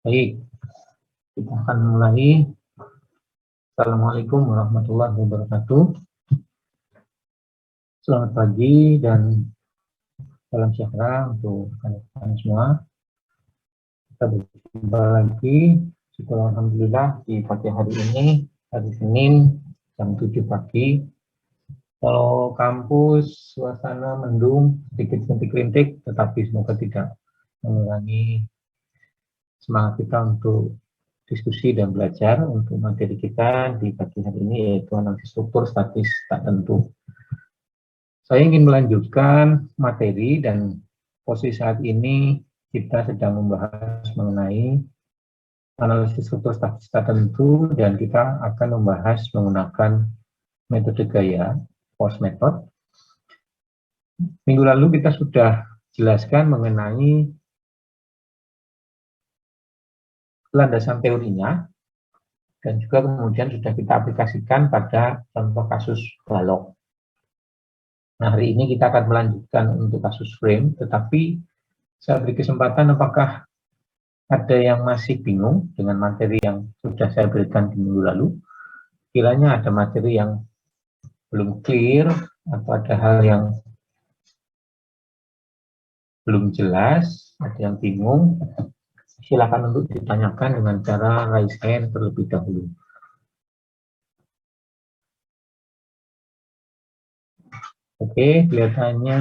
Baik, kita akan mulai. Assalamualaikum warahmatullahi wabarakatuh. Selamat pagi dan salam sejahtera untuk kalian semua. Kita berjumpa lagi, syukur alhamdulillah di pagi hari ini, hari Senin, jam 7 pagi. Kalau kampus, suasana mendung, sedikit rintik-rintik, tetapi semoga tidak mengurangi semangat kita untuk diskusi dan belajar untuk materi kita di pagi hari ini, yaitu analisis struktur statis tak tentu. Saya ingin melanjutkan materi dan posisi saat ini kita sedang membahas mengenai analisis struktur statis tak tentu dan kita akan membahas menggunakan metode gaya, Force Method. Minggu lalu kita sudah jelaskan mengenai landasan teorinya dan juga kemudian sudah kita aplikasikan pada contoh kasus balok. Nah, hari ini kita akan melanjutkan untuk kasus frame, tetapi saya beri kesempatan apakah ada yang masih bingung dengan materi yang sudah saya berikan di minggu lalu. Kiranya ada materi yang belum clear atau ada hal yang belum jelas, ada yang bingung, silakan untuk ditanyakan dengan cara raise hand terlebih dahulu. Oke, kelihatannya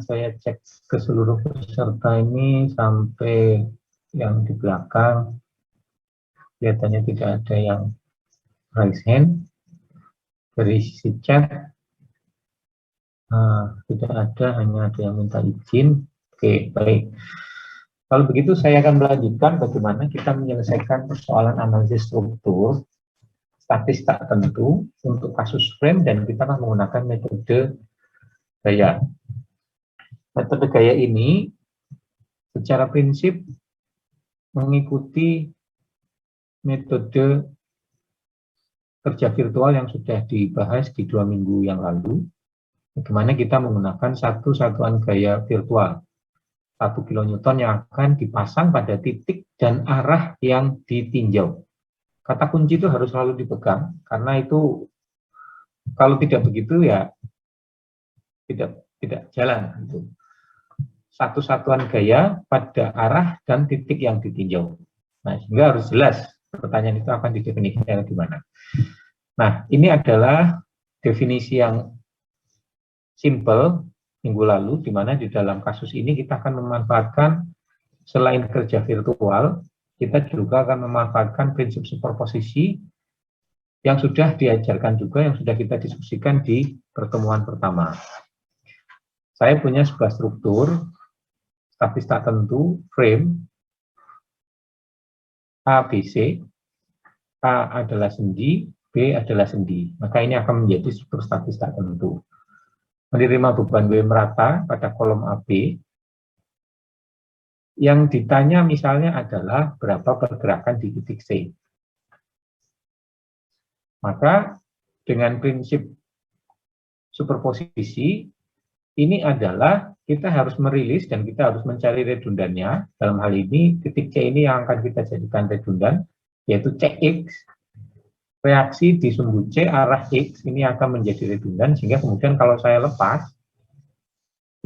saya cek ke seluruh peserta ini sampai yang di belakang, kelihatannya tidak ada yang raise hand. Dari sisi chat, tidak ada, hanya ada yang minta izin. Oke, baik. Kalau begitu saya akan melanjutkan bagaimana kita menyelesaikan persoalan analisis struktur statis tak tentu untuk kasus frame dan kita akan menggunakan metode gaya. Metode gaya ini secara prinsip mengikuti metode kerja virtual yang sudah dibahas di 2 minggu yang lalu. Bagaimana kita menggunakan satu satuan gaya virtual. 1 kilonewton yang akan dipasang pada titik dan arah yang ditinjau. Kata kunci itu harus selalu dipegang, karena itu kalau tidak begitu ya tidak jalan. Satu satuan gaya pada arah dan titik yang ditinjau. Nah, sehingga harus jelas pertanyaan itu akan didefinisikan di mana. Nah, ini adalah definisi yang simple minggu lalu, di mana di dalam kasus ini kita akan memanfaatkan selain kerja virtual, kita juga akan memanfaatkan prinsip superposisi yang sudah diajarkan juga, yang sudah kita diskusikan di pertemuan pertama. Saya punya sebuah struktur statis tak tentu, frame, A, B, C. A adalah sendi, B adalah sendi. Maka ini akan menjadi struktur statis tak tentu. Menerima beban W merata pada kolom AB. Yang ditanya misalnya adalah berapa pergerakan di titik C. Maka dengan prinsip superposisi, ini adalah kita harus merilis dan kita harus mencari redundannya. Dalam hal ini, titik C ini yang akan kita jadikan redundan, yaitu CX. Reaksi di sumbu C arah X ini akan menjadi redundan, sehingga kemudian kalau saya lepas,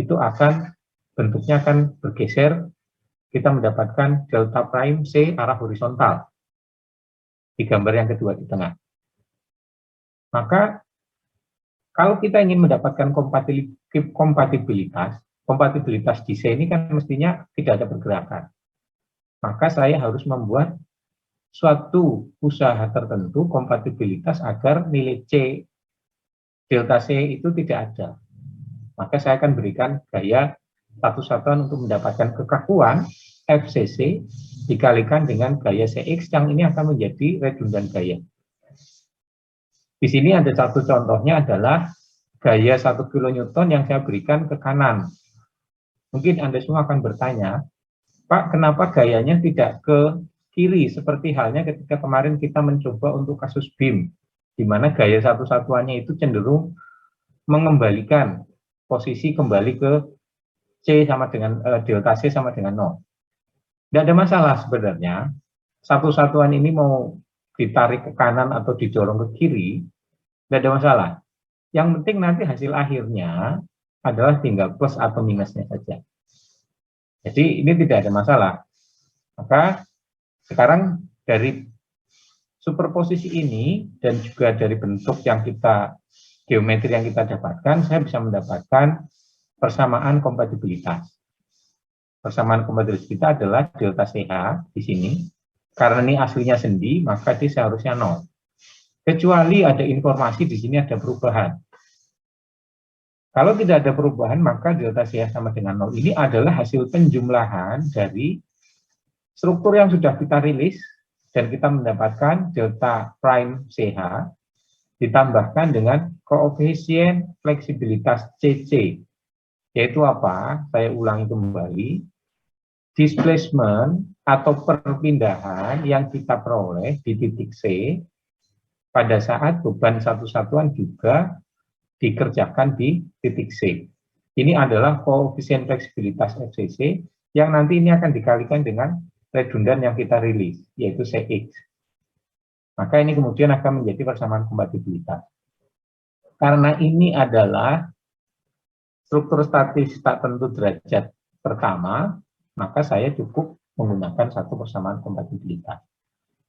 itu akan bentuknya akan bergeser, kita mendapatkan delta prime C arah horizontal di gambar yang kedua di tengah. Maka kalau kita ingin mendapatkan kompatibilitas di C ini kan mestinya tidak ada pergerakan. Maka saya harus membuat suatu usaha tertentu kompatibilitas agar nilai C delta C itu tidak ada. Maka saya akan berikan gaya satu satuan untuk mendapatkan kekakuan FCC dikalikan dengan gaya CX yang ini akan menjadi redundan gaya. Di sini ada satu contohnya adalah gaya 1 kilonewton yang saya berikan ke kanan. Mungkin Anda semua akan bertanya, Pak, kenapa gayanya tidak ke kiri seperti halnya ketika kemarin kita mencoba untuk kasus BIM, di mana gaya satu satuannya itu cenderung mengembalikan posisi kembali ke C sama dengan delta C sama dengan 0. Tidak ada masalah sebenarnya, satu satuan ini mau ditarik ke kanan atau didorong ke kiri, tidak ada masalah. Yang penting nanti hasil akhirnya adalah tinggal plus atau minusnya saja. Jadi ini tidak ada masalah. Maka sekarang dari superposisi ini dan juga dari bentuk yang kita, geometri yang kita dapatkan, saya bisa mendapatkan persamaan kompatibilitas. Persamaan kompatibilitas kita adalah delta CH di sini. Karena ini aslinya sendi, maka dia seharusnya 0. Kecuali ada informasi di sini ada perubahan. Kalau tidak ada perubahan, maka delta CH sama dengan 0. Ini adalah hasil penjumlahan dari struktur yang sudah kita rilis, dan kita mendapatkan delta prime CH, ditambahkan dengan koefisien fleksibilitas CC. Yaitu apa? Saya ulangi kembali. Displacement atau perpindahan yang kita peroleh di titik C pada saat beban satu satuan juga dikerjakan di titik C. Ini adalah koefisien fleksibilitas FCC yang nanti ini akan dikalikan dengan redundan yang kita rilis, yaitu CX. Maka ini kemudian akan menjadi persamaan kompatibilitas. Karena ini adalah struktur statis tak tentu derajat pertama, maka saya cukup menggunakan satu persamaan kompatibilitas.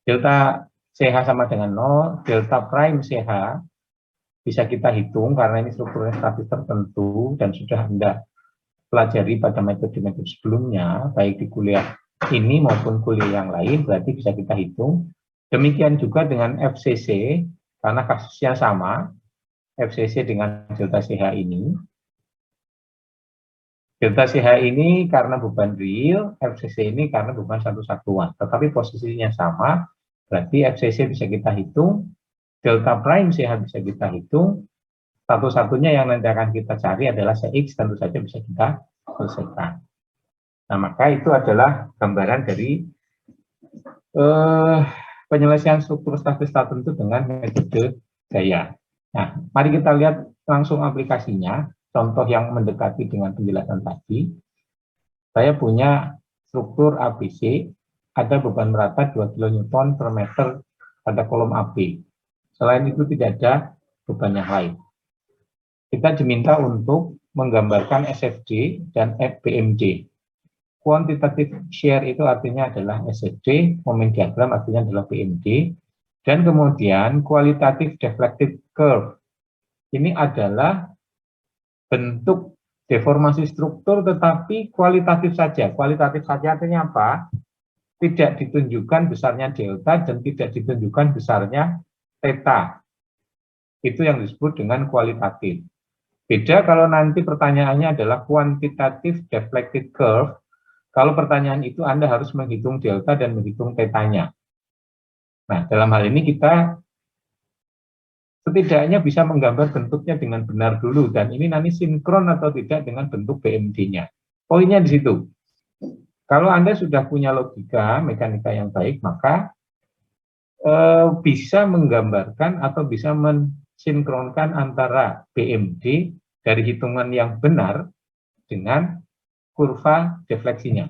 Delta CH sama dengan 0, delta prime CH bisa kita hitung karena ini strukturnya statis tertentu dan sudah Anda pelajari pada metode-metode sebelumnya, baik di kuliah ini maupun kuliah yang lain, berarti bisa kita hitung. Demikian juga dengan FCC, karena kasusnya sama, FCC dengan delta CH ini. Delta CH ini karena beban real, FCC ini karena beban satu satuan. Tetapi posisinya sama, berarti FCC bisa kita hitung, delta prime CH bisa kita hitung, satu-satunya yang nanti akan kita cari adalah CX, tentu saja bisa kita selesaikan. Nah, maka itu adalah gambaran dari penyelesaian struktur statis tertentu dengan metode gaya. Nah, mari kita lihat langsung aplikasinya. Contoh yang mendekati dengan penjelasan tadi, saya punya struktur ABC, ada beban merata 2 kN per meter pada kolom AB. Selain itu tidak ada beban yang lain. Kita diminta untuk menggambarkan SFD dan BMD. Quantitative shear itu artinya adalah SFD, moment diagram artinya adalah BMD, dan kemudian qualitative deflected curve. Ini adalah bentuk deformasi struktur tetapi kualitatif saja. Kualitatif saja artinya apa? Tidak ditunjukkan besarnya delta dan tidak ditunjukkan besarnya theta. Itu yang disebut dengan kualitatif. Beda kalau nanti pertanyaannya adalah quantitative deflected curve. Kalau pertanyaan itu Anda harus menghitung delta dan menghitung theta-nya. Nah, dalam hal ini kita setidaknya bisa menggambar bentuknya dengan benar dulu, dan ini nanti sinkron atau tidak dengan bentuk BMD-nya. Poinnya di situ. Kalau Anda sudah punya logika mekanika yang baik, maka bisa menggambarkan atau bisa mensinkronkan antara BMD dari hitungan yang benar dengan kurva defleksinya.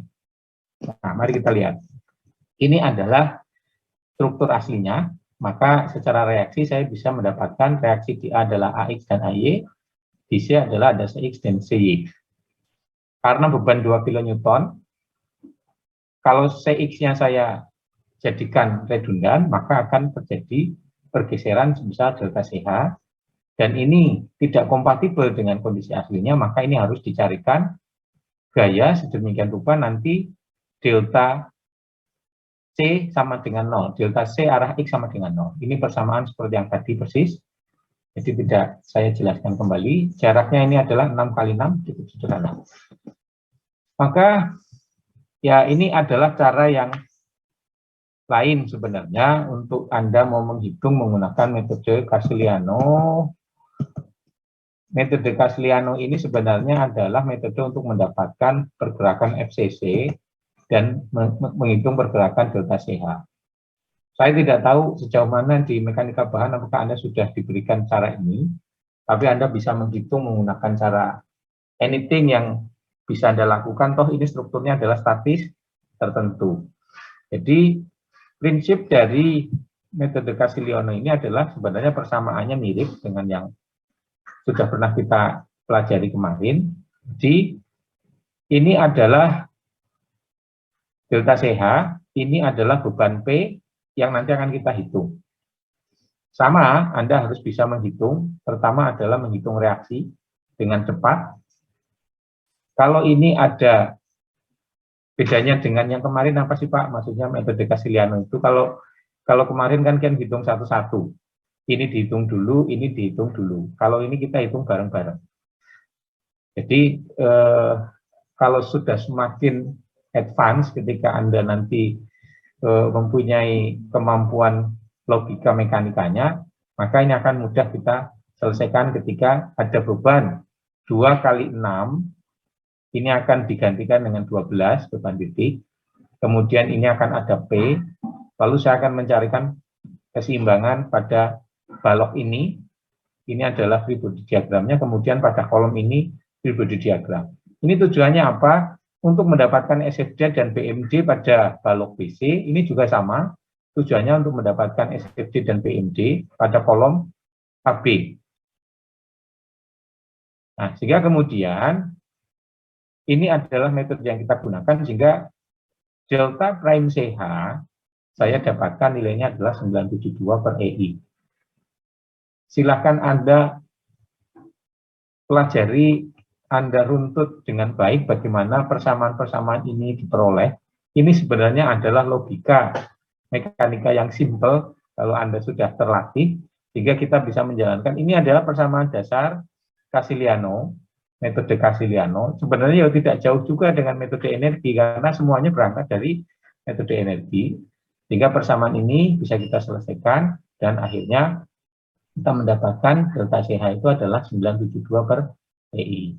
Nah, mari kita lihat. Ini adalah struktur aslinya. Maka secara reaksi saya bisa mendapatkan reaksi di A adalah AX dan AY, di C adalah ada CX dan CY. Karena beban 2 kN, kalau CX-nya saya jadikan redundan, maka akan terjadi pergeseran sebesar delta CH, dan ini tidak kompatibel dengan kondisi aslinya, maka ini harus dicarikan gaya sedemikian rupa nanti delta C sama dengan 0, delta C arah X sama dengan 0. Ini persamaan seperti yang tadi persis. Jadi tidak saya jelaskan kembali. Jaraknya ini adalah 6 kali 6, cukup sederhana. Maka ya ini adalah cara yang lain sebenarnya untuk Anda mau menghitung menggunakan metode Casliano. Metode Casliano ini sebenarnya adalah metode untuk mendapatkan pergerakan FCC dan menghitung pergerakan delta CH. Saya tidak tahu sejauh mana di mekanika bahan apakah Anda sudah diberikan cara ini, tapi Anda bisa menghitung menggunakan cara anything yang bisa Anda lakukan, toh ini strukturnya adalah statis tertentu. Jadi prinsip dari metode Castiglione ini adalah sebenarnya persamaannya mirip dengan yang sudah pernah kita pelajari kemarin. Jadi ini adalah delta CH, ini adalah beban P yang nanti akan kita hitung. Sama, Anda harus bisa menghitung, pertama adalah menghitung reaksi dengan cepat. Kalau ini ada bedanya dengan yang kemarin apa sih Pak? Maksudnya metode Castiglione itu kalau kemarin kan hitung satu-satu. Ini dihitung dulu, ini dihitung dulu. Kalau ini kita hitung bareng-bareng. Jadi kalau sudah semakin advance ketika Anda nanti mempunyai kemampuan logika mekanikanya, maka ini akan mudah kita selesaikan ketika ada beban 2 kali 6, ini akan digantikan dengan 12 beban titik, kemudian ini akan ada P, lalu saya akan mencarikan keseimbangan pada balok ini adalah free body diagramnya, kemudian pada kolom ini free body diagram. Ini tujuannya apa? Untuk mendapatkan SFD dan BMD pada balok BC, ini juga sama, tujuannya untuk mendapatkan SFD dan BMD pada kolom AB. Nah, sehingga kemudian ini adalah metode yang kita gunakan sehingga delta prime CH saya dapatkan nilainya adalah 972 per EI. Silakan Anda pelajari, Anda runtut dengan baik bagaimana persamaan-persamaan ini diperoleh. Ini sebenarnya adalah logika mekanika yang simple kalau Anda sudah terlatih, sehingga kita bisa menjalankan. Ini adalah persamaan dasar Castiglione, metode Castiglione. Sebenarnya tidak jauh juga dengan metode energi, karena semuanya berangkat dari metode energi, sehingga persamaan ini bisa kita selesaikan, dan akhirnya kita mendapatkan delta CH itu adalah 972 per EI.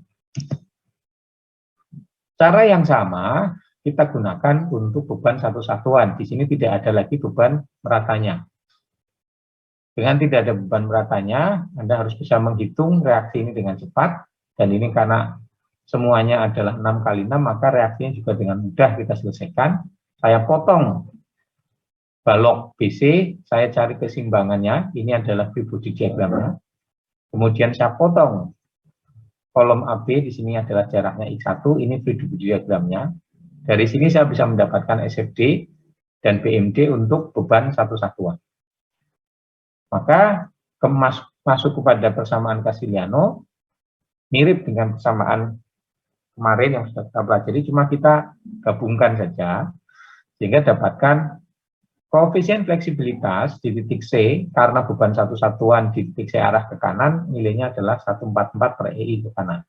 Cara yang sama kita gunakan untuk beban satu satuan. Di sini tidak ada lagi beban meratanya. Dengan tidak ada beban meratanya, Anda harus bisa menghitung reaksi ini dengan cepat. Dan ini karena semuanya adalah 6 kali 6, maka reaksinya juga dengan mudah kita selesaikan. Saya potong balok BC, saya cari keseimbangannya. Ini adalah free body diagramnya. Kemudian saya potong kolom AB, di sini adalah jaraknya X1, ini free body diagramnya. Dari sini saya bisa mendapatkan SFD dan BMD untuk beban satu satuan. Maka masuk kepada persamaan Castiglione, mirip dengan persamaan kemarin yang sudah kita pelajari, cuma kita gabungkan saja, sehingga dapatkan koefisien fleksibilitas di titik C, karena beban satu satuan di titik C arah ke kanan, nilainya adalah 144 per EI ke kanan.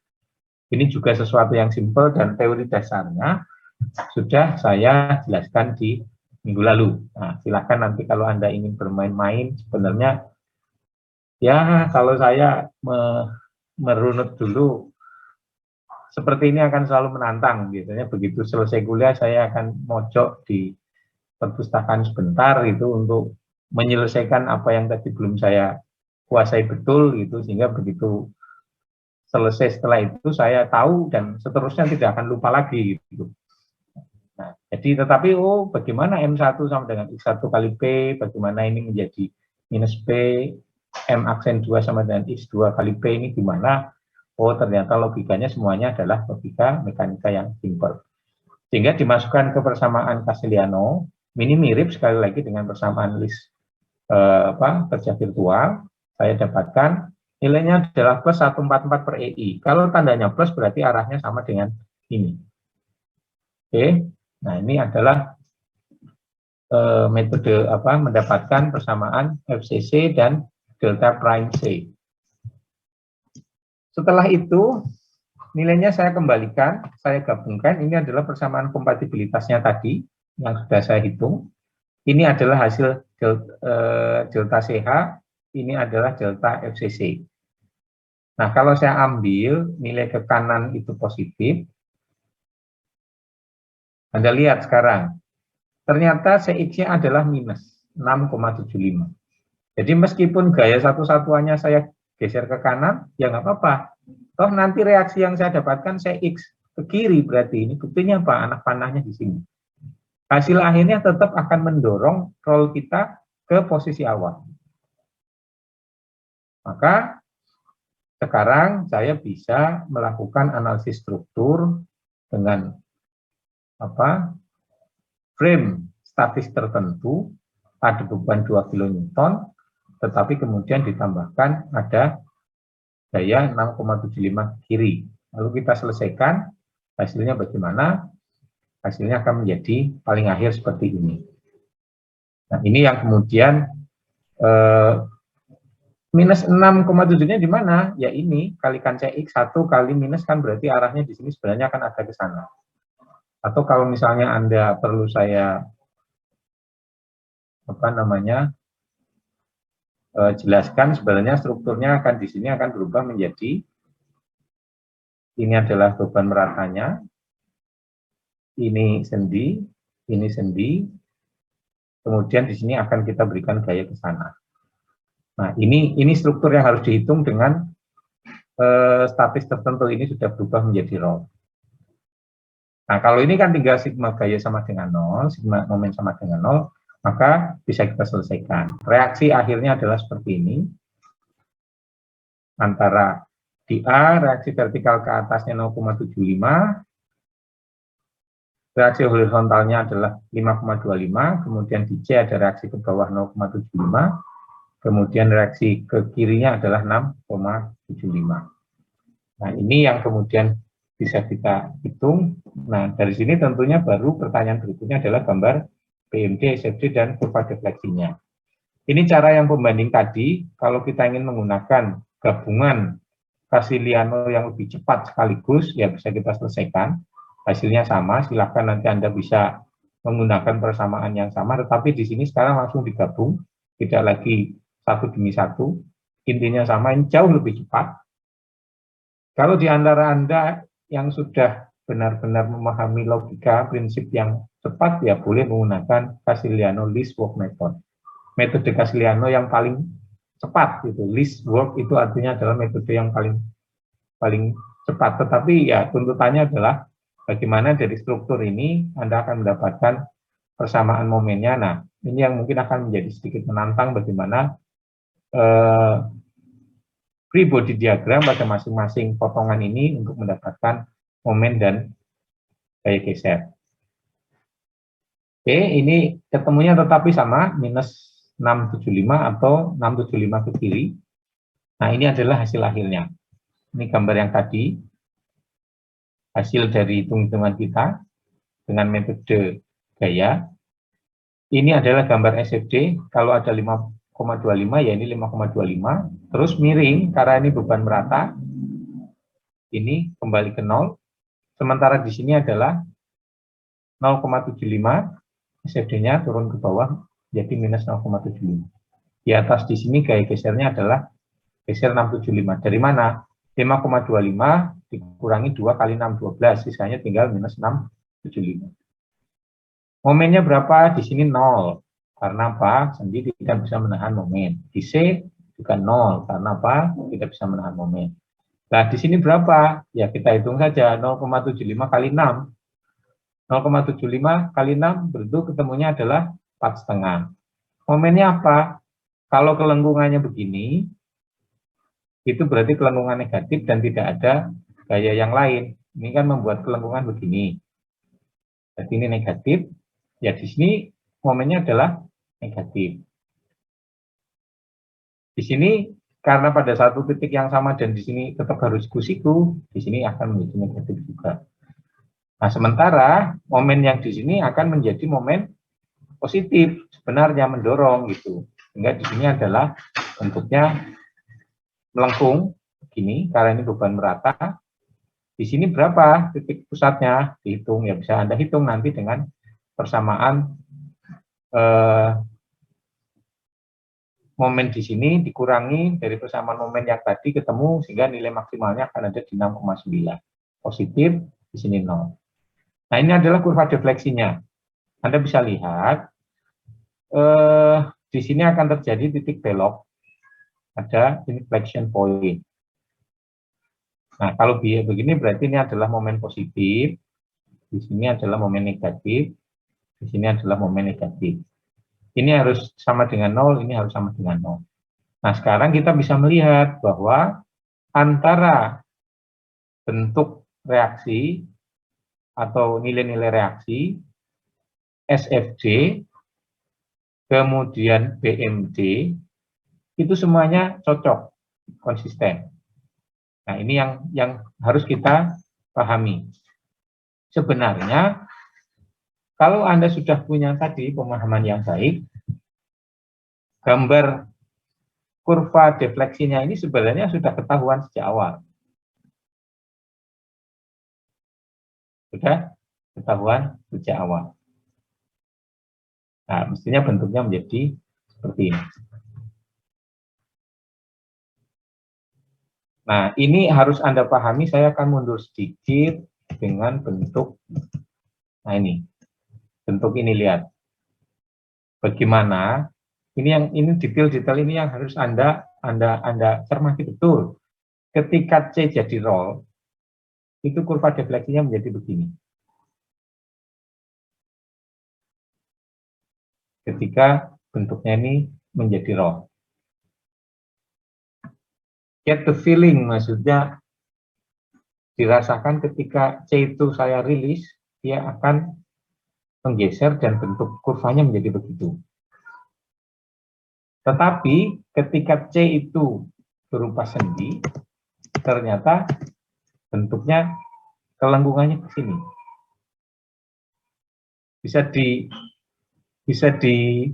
Ini juga sesuatu yang simpel dan teori dasarnya sudah saya jelaskan di minggu lalu. Nah, silakan nanti kalau Anda ingin bermain-main, sebenarnya ya kalau saya merunut dulu, seperti ini akan selalu menantang. Biasanya begitu selesai kuliah, saya akan mojok di perpustakaan sebentar itu untuk menyelesaikan apa yang tadi belum saya kuasai betul gitu, sehingga begitu selesai setelah itu saya tahu dan seterusnya tidak akan lupa lagi gitu. Nah, jadi tetapi bagaimana M1 sama dengan X1 kali P, bagaimana ini menjadi minus P, M aksen 2 sama dengan X2 kali P, ini gimana? Ternyata logikanya semuanya adalah logika mekanika yang simpel. Sehingga dimasukkan ke persamaan Castiglione, ini mirip sekali lagi dengan persamaan list kerja virtual. Saya dapatkan nilainya adalah plus 144 per EI. Kalau tandanya plus berarti arahnya sama dengan ini. Oke. Nah, ini adalah metode mendapatkan persamaan FCC dan delta prime C. Setelah itu, nilainya saya kembalikan, saya gabungkan. Ini adalah persamaan kompatibilitasnya tadi yang sudah saya hitung. Ini adalah hasil delta CH, ini adalah delta FCC. Nah, kalau saya ambil nilai ke kanan itu positif, Anda lihat sekarang, ternyata CX-nya adalah minus 6,75. Jadi meskipun gaya satu-satuannya saya geser ke kanan, ya nggak apa-apa. Toh nanti reaksi yang saya dapatkan CX ke kiri, berarti ini buktinya apa? Anak panahnya di sini. hasil akhirnya tetap akan mendorong roll kita ke posisi awal. Maka sekarang saya bisa melakukan analisis struktur dengan frame statis tertentu, ada beban 2 kN, tetapi kemudian ditambahkan ada daya 6,75 kiri. Lalu kita selesaikan, hasilnya bagaimana? Hasilnya akan menjadi paling akhir seperti ini. Nah, ini yang kemudian minus 6,7-nya di mana? Ya ini, kalikan CX 1 kali minus kan berarti arahnya di sini sebenarnya akan ada ke sana. Atau kalau misalnya Anda perlu saya jelaskan, sebenarnya strukturnya akan di sini akan berubah menjadi ini adalah beban meratanya, ini sendi, kemudian di sini akan kita berikan gaya ke sana. Nah, ini struktur yang harus dihitung dengan statis tertentu, ini sudah berubah menjadi roll. Nah, kalau ini kan tinggal sigma gaya sama dengan 0, sigma momen sama dengan 0, maka bisa kita selesaikan. Reaksi akhirnya adalah seperti ini. Antara di A, reaksi vertikal ke atasnya 0,75, reaksi horizontalnya adalah 5,25, kemudian di C ada reaksi ke bawah 0,75, kemudian reaksi ke kirinya adalah 6,75. Nah, ini yang kemudian bisa kita hitung. Nah, dari sini tentunya baru pertanyaan berikutnya adalah gambar BMD, SFD, dan kurva defleksinya. Ini cara yang pembanding tadi, kalau kita ingin menggunakan gabungan Casiliano yang lebih cepat sekaligus, ya bisa kita selesaikan. Hasilnya sama, silakan nanti Anda bisa menggunakan persamaan yang sama, tetapi di sini sekarang langsung digabung, tidak lagi satu demi satu, intinya sama, ini jauh lebih cepat. Kalau di antara Anda yang sudah benar-benar memahami logika, prinsip yang cepat, ya boleh menggunakan Casiliano least work method. Metode Casiliano yang paling cepat, gitu. Least work itu artinya adalah metode yang paling cepat. Tetapi ya tuntutannya adalah bagaimana dari struktur ini Anda akan mendapatkan persamaan momennya. Nah, ini yang mungkin akan menjadi sedikit menantang bagaimana free body diagram pada masing-masing potongan ini untuk mendapatkan momen dan gaya geser. Oke, ini ketemunya tetapi sama, minus 675 atau 675 ke kiri. Nah, ini adalah hasil akhirnya. Ini gambar yang tadi, hasil dari hitung-hitungan kita dengan metode gaya. Ini adalah gambar SFD, kalau ada 5,25 ya ini 5,25, terus miring karena ini beban merata, ini kembali ke 0, sementara di sini adalah 0,75, SFD-nya turun ke bawah, jadi minus 0,75. Di atas di sini gaya gesernya adalah geser 675. Dari mana? 5,25 dikurangi 2 kali 6, 12, sisanya tinggal minus 675. Momennya berapa? Di sini 0. Karena apa? Sendi tidak bisa menahan momen. Di C juga 0. Karena apa? Tidak bisa menahan momen. Nah, di sini berapa? Ya, kita hitung saja. 0,75 kali 6. 0,75 kali 6 bentuk ketemunya adalah 4,5. Momennya apa? Kalau kelengkungannya begini, itu berarti kelengkungan negatif dan tidak ada gaya yang lain. Ini kan membuat kelengkungan begini. Jadi ini negatif. Ya, di sini momennya adalah negatif. Di sini karena pada satu titik yang sama dan di sini tetap harus siku-siku, di sini akan menjadi negatif juga. Nah, sementara momen yang di sini akan menjadi momen positif, sebenarnya mendorong gitu. Sehingga di sini adalah bentuknya melengkung begini karena ini beban merata. Di sini berapa titik pusatnya? Dihitung, ya bisa Anda hitung nanti dengan persamaan momen di sini dikurangi dari persamaan momen yang tadi ketemu sehingga nilai maksimalnya akan ada di 6,9. Positif, di sini 0. Nah, ini adalah kurva defleksinya. Anda bisa lihat di sini akan terjadi titik belok, ada inflection point. Nah, kalau begini berarti ini adalah momen positif, di sini adalah momen negatif. Di sini adalah momen negatif. Ini harus sama dengan 0, ini harus sama dengan 0. Nah, sekarang kita bisa melihat bahwa antara bentuk reaksi atau nilai-nilai reaksi SFJ, kemudian BMJ, itu semuanya cocok, konsisten. Nah, ini yang harus kita pahami. Sebenarnya, kalau Anda sudah punya tadi pemahaman yang baik, gambar kurva defleksinya ini sebenarnya sudah ketahuan sejak awal. Sudah ketahuan sejak awal. Nah, mestinya bentuknya menjadi seperti ini. Nah, ini harus Anda pahami, saya akan mundur sedikit dengan bentuk, nah ini, bentuk ini lihat. Bagaimana, ini detail-detail ini yang harus Anda cermati betul. Ketika C jadi roll, itu kurva defleksinya menjadi begini. Ketika bentuknya ini menjadi roll. Get the feeling, maksudnya dirasakan ketika C itu saya rilis, dia akan menggeser dan bentuk kurvanya menjadi begitu. Tetapi ketika C itu berupa sendi, ternyata bentuknya kelengkungannya ke sini. Bisa di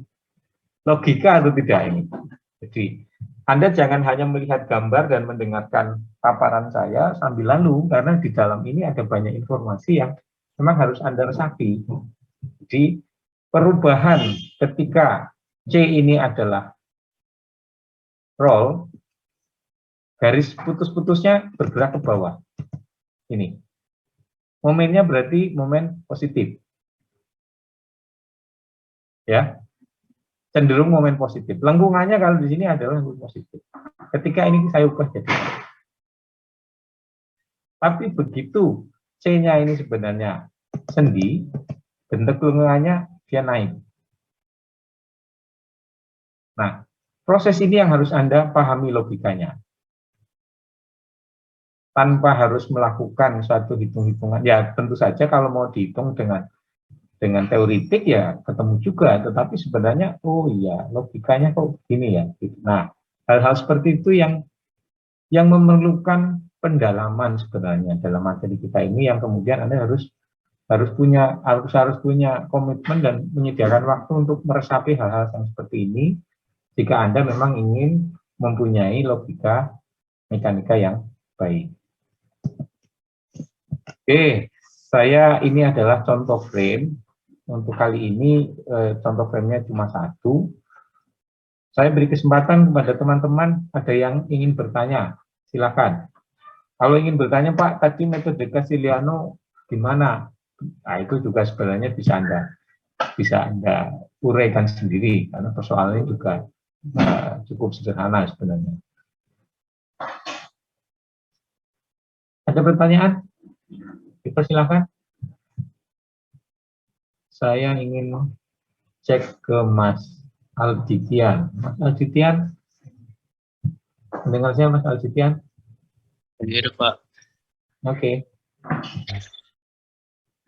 logika atau tidak ini. Jadi Anda jangan hanya melihat gambar dan mendengarkan paparan saya sambil lalu, karena di dalam ini ada banyak informasi yang memang harus Anda resapi. Jadi perubahan ketika C ini adalah roll, garis putus-putusnya bergerak ke bawah. Ini. Momennya berarti momen positif. Ya. Cenderung momen positif. Lengkungannya kalau di sini adalah lengkungan positif. Ketika ini saya ubah jadi. Tapi begitu C-nya ini sebenarnya sendi, bentuk lengkungannya dia naik. Nah, proses ini yang harus Anda pahami logikanya. Tanpa harus melakukan suatu hitung-hitungan. Ya, tentu saja kalau mau dihitung dengan teoritik ya ketemu juga, tetapi sebenarnya oh iya logikanya kok gini ya. Nah, hal-hal seperti itu yang memerlukan pendalaman sebenarnya dalam materi kita ini, yang kemudian Anda harus punya komitmen dan menyediakan waktu untuk meresapi hal-hal yang seperti ini jika Anda memang ingin mempunyai logika mekanika yang baik. Oke, ini adalah contoh frame. Untuk kali ini contoh framenya cuma satu. Saya beri kesempatan kepada teman-teman, ada yang ingin bertanya, silakan. Kalau ingin bertanya, Pak, tadi metode Casiliano gimana? Nah, itu juga sebenarnya bisa Anda uraikan sendiri, karena persoalannya juga cukup sederhana sebenarnya. Ada pertanyaan? Silakan. Saya ingin cek ke Mas Alditian. Mas Alditian, mendengar saya Mas Alditian? Iya, Pak. Oke.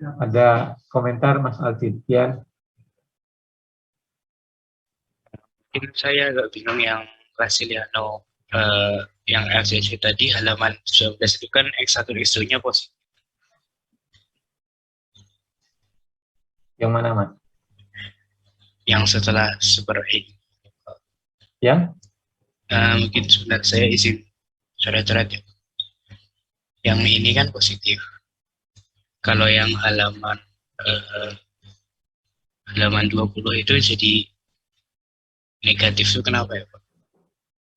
Ada komentar Mas Alditian? Mungkin saya agak bingung yang Casiliano, yang LCC tadi halaman 19 itu kan X1 X2-nya positif. Yang mana, Mas? Yang setelah super A. Yang? Mungkin sebentar saya izin coret-coret ya. Yang ini kan positif. Kalau yang halaman 20 itu jadi negatif itu kenapa ya, Pak?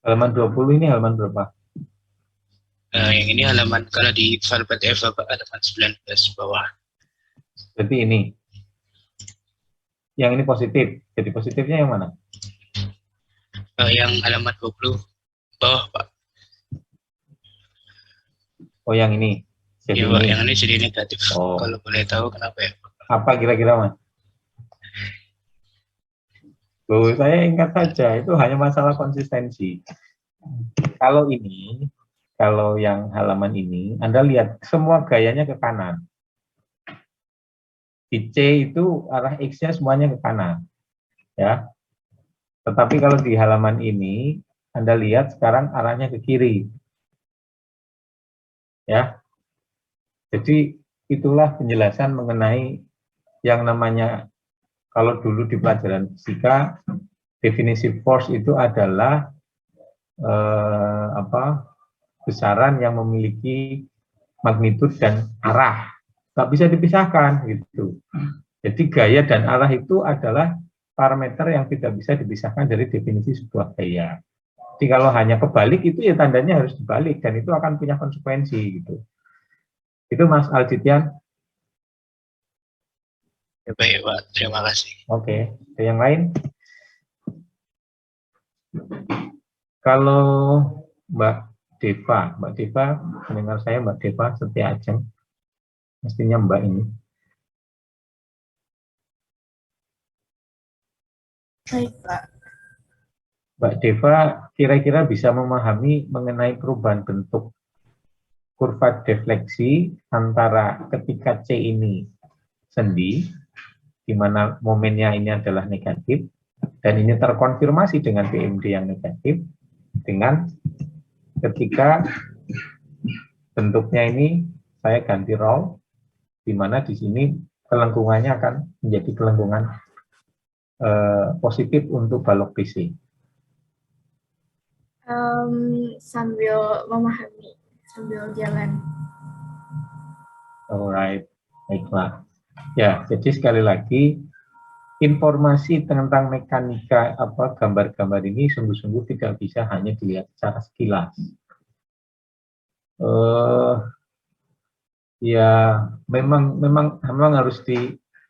Halaman 20 ini halaman berapa? Yang ini halaman, kalau di file PDF Bapak halaman 19 bawah. Berarti ini. Yang ini positif. Jadi positifnya yang mana? Yang halaman 20 bawah, Pak. Oh, yang ini. Jadi ya, Pak, yang ini jadi negatif. Oh. Kalau boleh tahu kenapa ya, Pak? Apa kira-kira, Mas? Loh, saya ingat saja, itu hanya masalah konsistensi. Kalau ini, kalau yang halaman ini, Anda lihat semua gayanya ke kanan. Di C itu arah X-nya semuanya ke kanan. Ya. Tetapi kalau di halaman ini, Anda lihat sekarang arahnya ke kiri. Ya. Jadi itulah penjelasan mengenai yang namanya, kalau dulu di pelajaran fisika, definisi force itu adalah besaran yang memiliki magnitud dan arah. Nggak bisa dipisahkan gitu. Jadi gaya dan arah itu adalah parameter yang tidak bisa dipisahkan dari definisi sebuah gaya. Jadi kalau hanya kebalik itu ya tandanya harus dibalik dan itu akan punya konsekuensi gitu. Itu Mas Aljitian. Ya, baik Pak, terima kasih. Oke, ada yang lain? Kalau Mbak Deva mendengar saya Mbak Deva Setia Ajeng, mestinya Mbak ini. Baik, Pak. Mbak Deva kira-kira bisa memahami mengenai perubahan bentuk kurva defleksi antara ketika C ini sendi, di mana momennya ini adalah negatif, dan ini terkonfirmasi dengan PMD yang negatif, dengan ketika bentuknya ini saya ganti roll, di mana di sini kelengkungannya akan menjadi kelengkungan positif untuk balok PC. Sambil memahami, sambil jalan. Alright, baiklah. Ya, jadi sekali lagi informasi tentang mekanika gambar-gambar ini sungguh-sungguh tidak bisa hanya dilihat secara sekilas. Ya, memang harus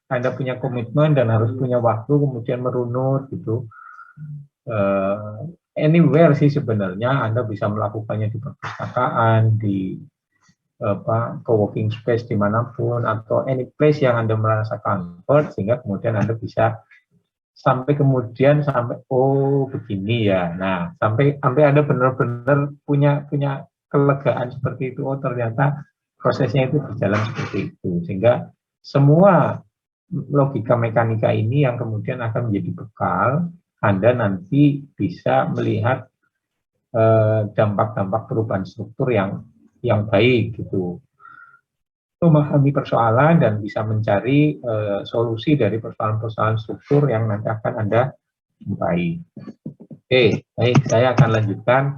Anda punya komitmen dan harus punya waktu kemudian merunut gitu. Anywhere sih sebenarnya Anda bisa melakukannya di perpustakaan, di co-working space dimanapun, atau any place yang Anda merasa comfort, sehingga kemudian Anda bisa sampai oh begini ya. Nah, sampai Anda benar-benar punya kelegaan seperti itu. Oh, ternyata prosesnya itu berjalan seperti itu, sehingga semua logika mekanika ini yang kemudian akan menjadi bekal Anda nanti bisa melihat dampak-dampak perubahan struktur yang baik gitu, memahami persoalan dan bisa mencari solusi dari persoalan-persoalan struktur yang nanti akan Anda jumpai. Oke, baik, saya akan lanjutkan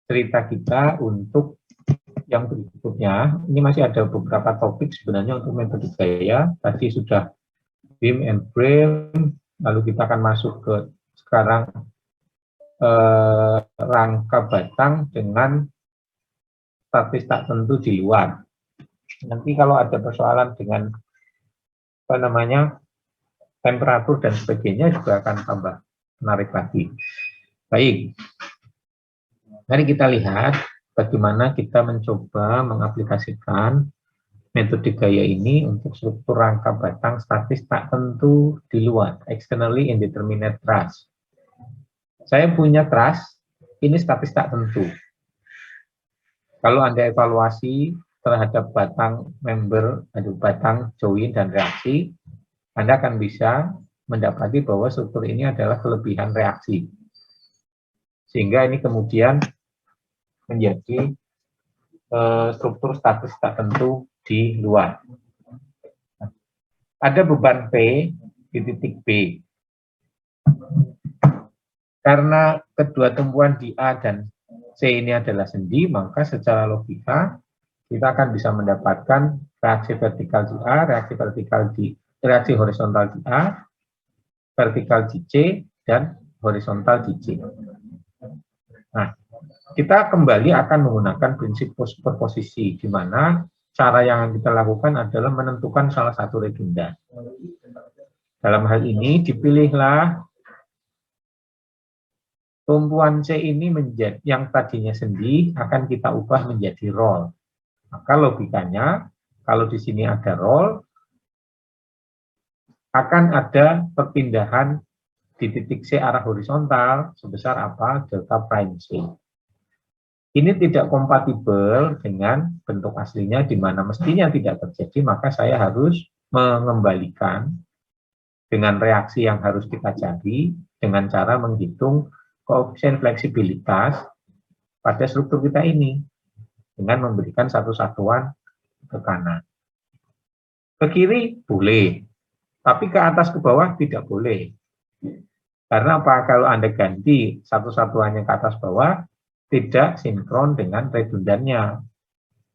cerita kita untuk yang berikutnya. Ini masih ada beberapa topik sebenarnya untuk metode gaya. Tadi sudah beam and frame, lalu kita akan masuk ke sekarang rangka batang dengan statis tak tentu di luar. Nanti kalau ada persoalan dengan temperatur dan sebagainya juga akan tambah menarik lagi. Baik, mari kita lihat bagaimana kita mencoba mengaplikasikan metode gaya ini untuk struktur rangka batang statis tak tentu di luar, externally indeterminate truss. Saya punya truss, ini statis tak tentu. Kalau Anda evaluasi terhadap batang member, batang join dan reaksi, Anda akan bisa mendapati bahwa struktur ini adalah kelebihan reaksi. Sehingga ini kemudian menjadi struktur statis tak tentu di luar. Ada beban P di titik B. Karena kedua tumpuan di A dan C ini adalah sendi, maka secara logika kita akan bisa mendapatkan reaksi vertikal di A, reaksi horizontal di A, vertikal di C, dan horizontal di C. Nah, kita kembali akan menggunakan prinsip superposisi, di mana cara yang kita lakukan adalah menentukan salah satu legenda. Dalam hal ini dipilihlah tumpuan C ini menjadi yang tadinya sendi akan kita ubah menjadi roll. Maka logikanya kalau di sini ada roll akan ada perpindahan di titik C arah horizontal sebesar apa? Delta prime C. Ini tidak kompatibel dengan bentuk aslinya di mana mestinya tidak terjadi, maka saya harus mengembalikan dengan reaksi yang harus kita cari dengan cara menghitung koefisien fleksibilitas pada struktur kita ini dengan memberikan satu satuan ke kanan. Ke kiri boleh, tapi ke atas ke bawah tidak boleh. Karena apa? Kalau Anda ganti satu satuannya ke atas bawah, tidak sinkron dengan redundannya.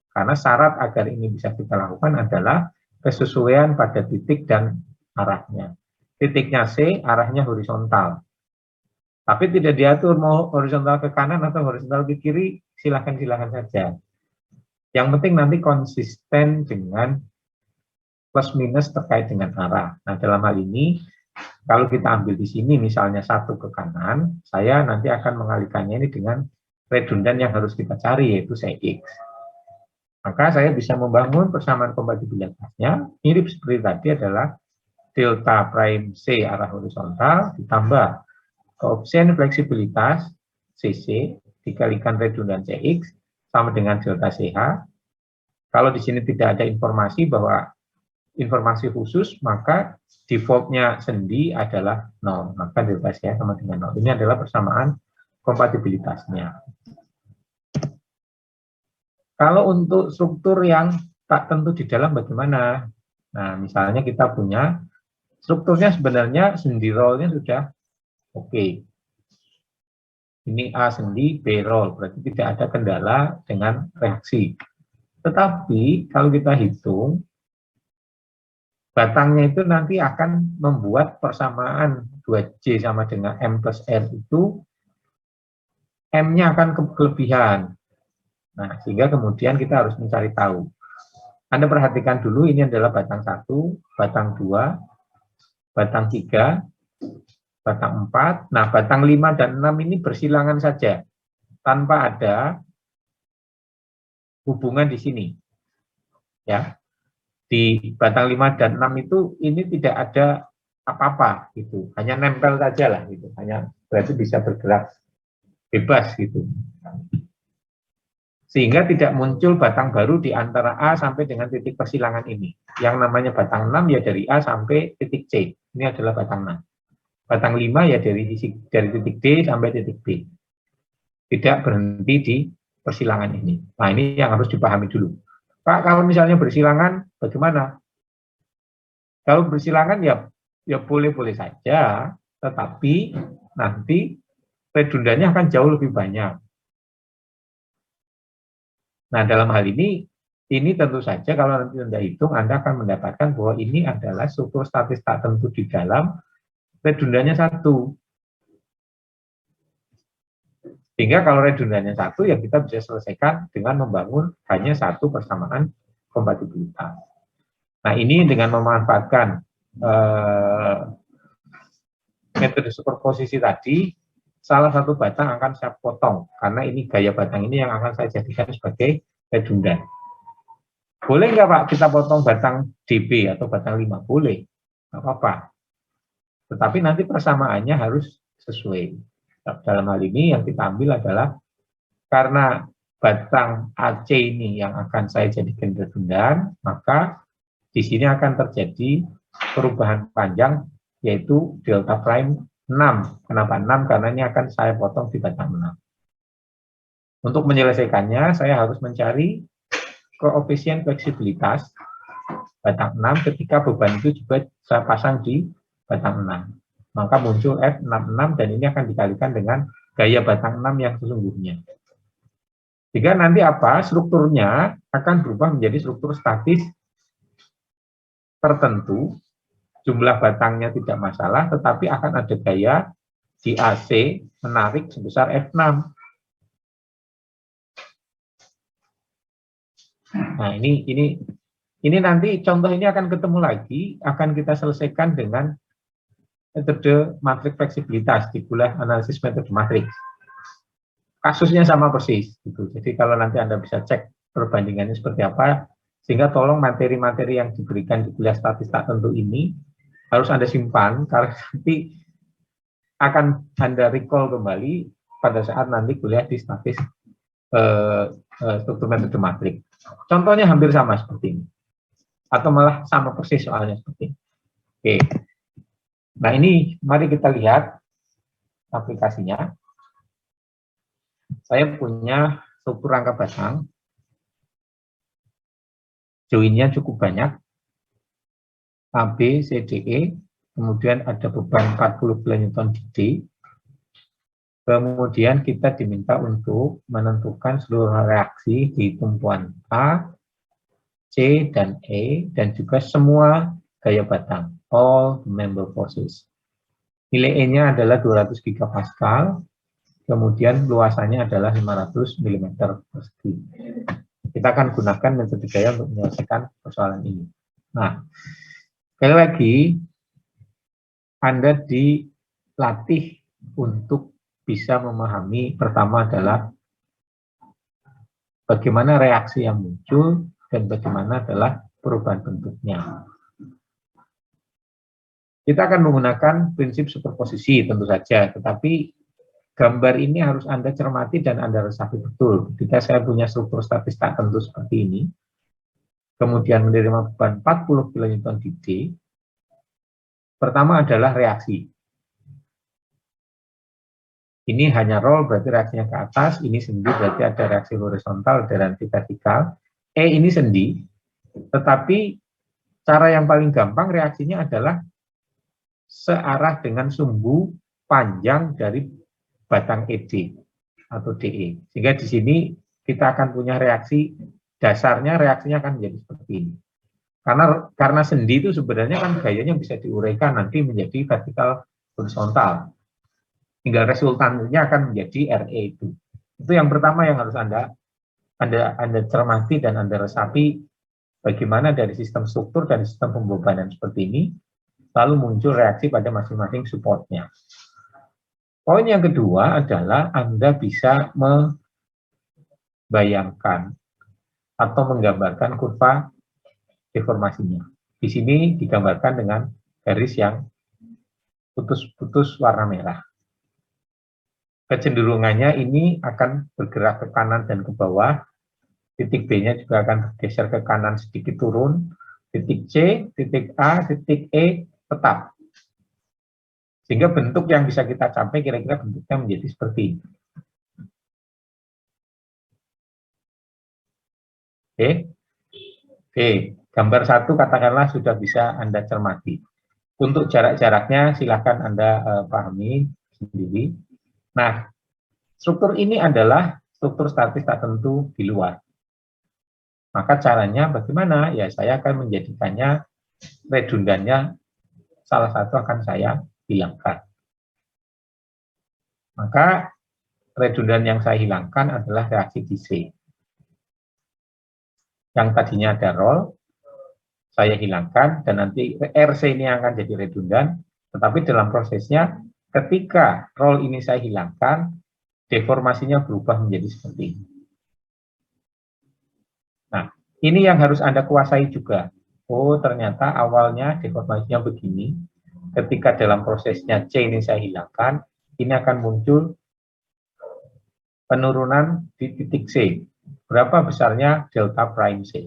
Karena syarat agar ini bisa kita lakukan adalah kesesuaian pada titik dan arahnya. Titiknya C, arahnya horizontal. Tapi tidak diatur mau horizontal ke kanan atau horizontal ke kiri, silakan saja. Yang penting nanti konsisten dengan plus minus terkait dengan arah. Nah, dalam hal ini, kalau kita ambil di sini misalnya satu ke kanan, saya nanti akan mengalihkannya ini dengan redundan yang harus kita cari, yaitu CX. Maka saya bisa membangun persamaan kompatibilitasnya, mirip seperti tadi adalah delta prime C arah horizontal, ditambah koefisien fleksibilitas CC, dikalikan redundan CX, sama dengan delta CH. Kalau di sini tidak ada informasi bahwa informasi khusus, maka defaultnya sendi adalah 0. Maka delta CH sama dengan 0. Ini adalah persamaan kompatibilitasnya. Kalau untuk struktur yang tak tentu di dalam bagaimana? Nah, misalnya kita punya strukturnya sebenarnya sendi rollnya sudah oke. Ini A sendi, B roll, berarti tidak ada kendala dengan reaksi. Tetapi kalau kita hitung, batangnya itu nanti akan membuat persamaan 2J sama dengan M plus R itu, M-nya akan kelebihan. Nah, sehingga kemudian kita harus mencari tahu. Anda perhatikan dulu, ini adalah batang 1, batang 2, batang 3, batang 4. Nah, batang 5 dan 6 ini bersilangan saja, tanpa ada hubungan di sini. Ya, di batang 5 dan 6 itu ini tidak ada apa-apa gitu, hanya nempel saja lah gitu, hanya berarti bisa bergerak bebas gitu. Sehingga tidak muncul batang baru di antara A sampai dengan titik persilangan ini. Yang namanya batang 6 ya dari A sampai titik C. Ini adalah batang 6. Batang 5 ya dari titik D sampai titik B. Tidak berhenti di persilangan ini. Nah, ini yang harus dipahami dulu. Pak, kalau misalnya bersilangan, bagaimana? Kalau bersilangan ya boleh-boleh saja, tetapi nanti redundannya akan jauh lebih banyak. Nah, dalam hal ini tentu saja kalau nanti Anda hitung, Anda akan mendapatkan bahwa ini adalah struktur statis tak tentu di dalam, redundannya 1. Sehingga kalau redundannya 1, ya kita bisa selesaikan dengan membangun hanya satu persamaan kompatibilitas. Nah, ini dengan memanfaatkan metode superposisi tadi, salah satu batang akan saya potong, karena ini gaya batang ini yang akan saya jadikan sebagai redundan. Boleh nggak Pak kita potong batang DB atau batang 5? Boleh, nggak apa-apa. Tetapi nanti persamaannya harus sesuai. Dalam hal ini yang kita ambil adalah, karena batang AC ini yang akan saya jadikan redundan, maka di sini akan terjadi perubahan panjang, yaitu delta prime 6. Kenapa 6? Karena ini akan saya potong di batang 6. Untuk menyelesaikannya, saya harus mencari koefisien fleksibilitas batang 6 ketika beban itu juga saya pasang di batang 6. Maka muncul F66 dan ini akan dikalikan dengan gaya batang 6 yang sesungguhnya. Jika nanti apa? Strukturnya akan berubah menjadi struktur statis tertentu. Jumlah batangnya tidak masalah, tetapi akan ada gaya di AC menarik sebesar F6. Nah, ini nanti contoh ini akan ketemu lagi, akan kita selesaikan dengan metode matriks fleksibilitas di kuliah analisis metode matriks. Kasusnya sama persis gitu. Jadi kalau nanti Anda bisa cek perbandingannya seperti apa, sehingga tolong materi-materi yang diberikan di kuliah statis tak tentu ini harus Anda simpan, karena nanti akan Anda recall kembali pada saat nanti kuliah di statis struktur metode matrik. Contohnya hampir sama seperti ini. Atau malah sama persis soalnya seperti ini. Oke. Nah ini mari kita lihat aplikasinya. Saya punya struktur rangka batang. Joinnya cukup banyak. A, B, C, D, E. Kemudian ada beban 40 kN di D. Kemudian kita diminta untuk menentukan seluruh reaksi di tumpuan A, C, dan E, dan juga semua gaya batang, all member forces. Nilai E-nya adalah 200 GPa, kemudian luasannya adalah 500 mm persegi. Kita akan gunakan metode gaya untuk menyelesaikan persoalan ini. Nah, sekali lagi, Anda dilatih untuk bisa memahami, pertama adalah bagaimana reaksi yang muncul dan bagaimana adalah perubahan bentuknya. Kita akan menggunakan prinsip superposisi tentu saja, tetapi gambar ini harus Anda cermati dan Anda resapi betul. Ketika saya punya struktur statis tak tentu seperti ini, kemudian menerima beban 40 kN di D, pertama adalah reaksi. Ini hanya roll, berarti reaksinya ke atas. Ini sendi, berarti ada reaksi horizontal dan vertikal. E ini sendi, tetapi cara yang paling gampang reaksinya adalah searah dengan sumbu panjang dari batang ED atau DE. Sehingga di sini kita akan punya reaksi, dasarnya reaksinya akan menjadi seperti ini. Karena sendi itu sebenarnya kan gayanya bisa diuraikan nanti menjadi vertikal horizontal. Tinggal resultannya akan menjadi RE itu. Itu yang pertama yang harus Anda cermati dan Anda resapi bagaimana dari sistem struktur dan sistem pembebanan seperti ini, lalu muncul reaksi pada masing-masing supportnya. Poin yang kedua adalah Anda bisa membayangkan atau menggambarkan kurva deformasinya. Di sini digambarkan dengan garis yang putus-putus warna merah. Kecenderungannya ini akan bergerak ke kanan dan ke bawah. Titik B-nya juga akan bergeser ke kanan sedikit turun. Titik C, titik A, titik E tetap. Sehingga bentuk yang bisa kita capai kira-kira bentuknya menjadi seperti ini. Oke. Oke, gambar 1 katakanlah sudah bisa Anda cermati. Untuk jarak-jaraknya silahkan Anda pahami sendiri. Nah, struktur ini adalah struktur statis tak tentu di luar. Maka caranya bagaimana? Ya, saya akan menjadikannya redundannya salah satu akan saya hilangkan. Maka redundan yang saya hilangkan adalah reaksi di C. Yang tadinya ada roll, saya hilangkan, dan nanti RC ini akan jadi redundan, tetapi dalam prosesnya, ketika roll ini saya hilangkan, deformasinya berubah menjadi seperti ini. Nah, ini yang harus Anda kuasai juga. Oh, ternyata awalnya deformasinya begini, ketika dalam prosesnya C ini saya hilangkan, ini akan muncul penurunan di titik C. Berapa besarnya delta prime C.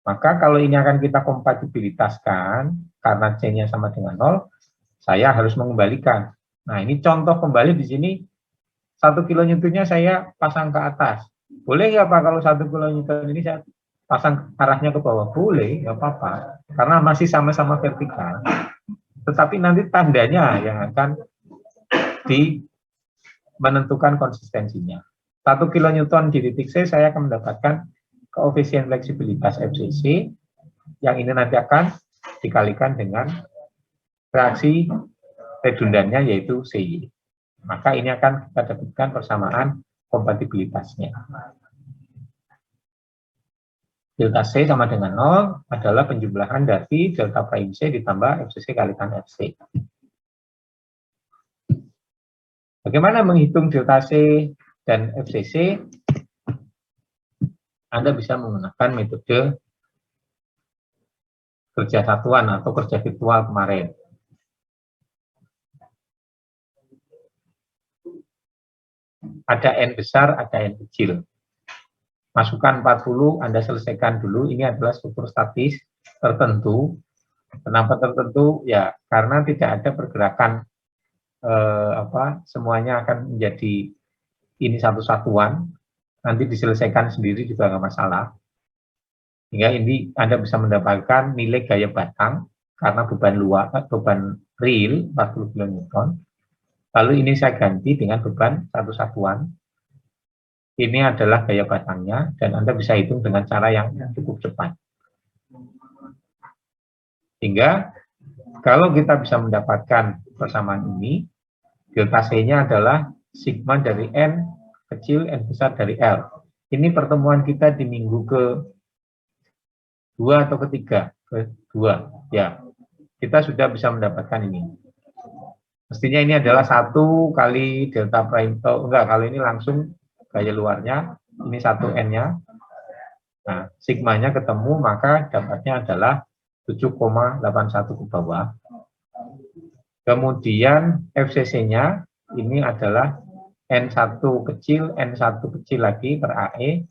Maka kalau ini akan kita kompatibilitaskan, karena C-nya sama dengan 0, saya harus mengembalikan. Nah, ini contoh kembali di sini, 1 kN-nya saya pasang ke atas. Boleh nggak Pak kalau 1 kN ini saya pasang arahnya ke bawah? Boleh, nggak apa-apa. Karena masih sama-sama vertikal. Tetapi nanti tandanya yang akan menentukan konsistensinya. 1 kN di titik C saya akan mendapatkan koefisien fleksibilitas FCC yang ini nanti akan dikalikan dengan reaksi redundannya yaitu CY. Maka ini akan kita dapatkan persamaan kompatibilitasnya. Delta C sama dengan 0 adalah penjumlahan dari delta prime C ditambah FCC kalikan FC. Bagaimana menghitung delta C dan FCC? Anda bisa menggunakan metode kerja satuan atau kerja virtual kemarin. Ada N besar, ada N kecil. Masukkan 40, Anda selesaikan dulu. Ini adalah struktur statis tertentu. Kenapa tertentu? Ya, karena tidak ada pergerakan semuanya akan menjadi ini satu satuan. Nanti diselesaikan sendiri juga nggak masalah. Hingga ini Anda bisa mendapatkan nilai gaya batang karena beban real 40 kN. Lalu ini saya ganti dengan beban satu satuan. Ini adalah gaya batangnya, dan Anda bisa hitung dengan cara yang cukup cepat. Hingga kalau kita bisa mendapatkan persamaan ini, delta C-nya adalah sigma dari N kecil, N besar dari L. Ini pertemuan kita di minggu ke-2 atau ketiga? Ke-2, ya. Kita sudah bisa mendapatkan ini. Mestinya ini adalah 1 kali delta prime, kalau ini langsung gaya luarnya, ini 1 N-nya. Nah, sigmanya ketemu, maka dapatnya adalah 7,81 ke bawah. Kemudian FCC-nya, ini adalah N1 kecil, N1 kecil lagi per AE,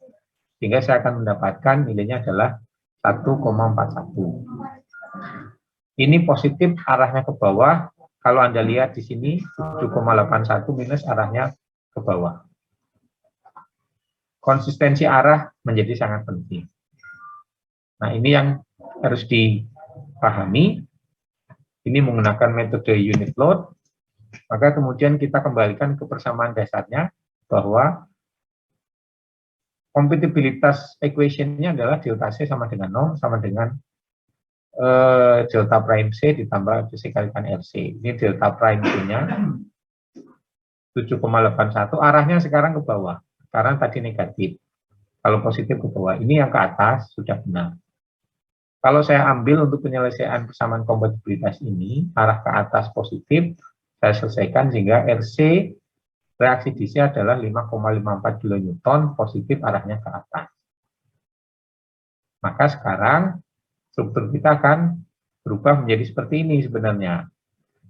sehingga saya akan mendapatkan nilainya adalah 1,41. Ini positif, arahnya ke bawah. Kalau Anda lihat di sini, 7,81 minus arahnya ke bawah. Konsistensi arah menjadi sangat penting. Nah, ini yang harus dipahami. Ini menggunakan metode unit load. Maka kemudian kita kembalikan ke persamaan dasarnya, bahwa kompatibilitas equation-nya adalah delta C sama dengan 0, sama dengan delta prime C ditambah C kalikan RC. Ini delta prime C-nya 7,81, arahnya sekarang ke bawah. Karena tadi negatif. Kalau positif ke bawah. Ini yang ke atas sudah benar. Kalau saya ambil untuk penyelesaian persamaan kompatibilitas ini, arah ke atas positif, saya selesaikan sehingga RC reaksi DC adalah 5,54 kN, positif arahnya ke atas. Maka sekarang struktur kita akan berubah menjadi seperti ini sebenarnya.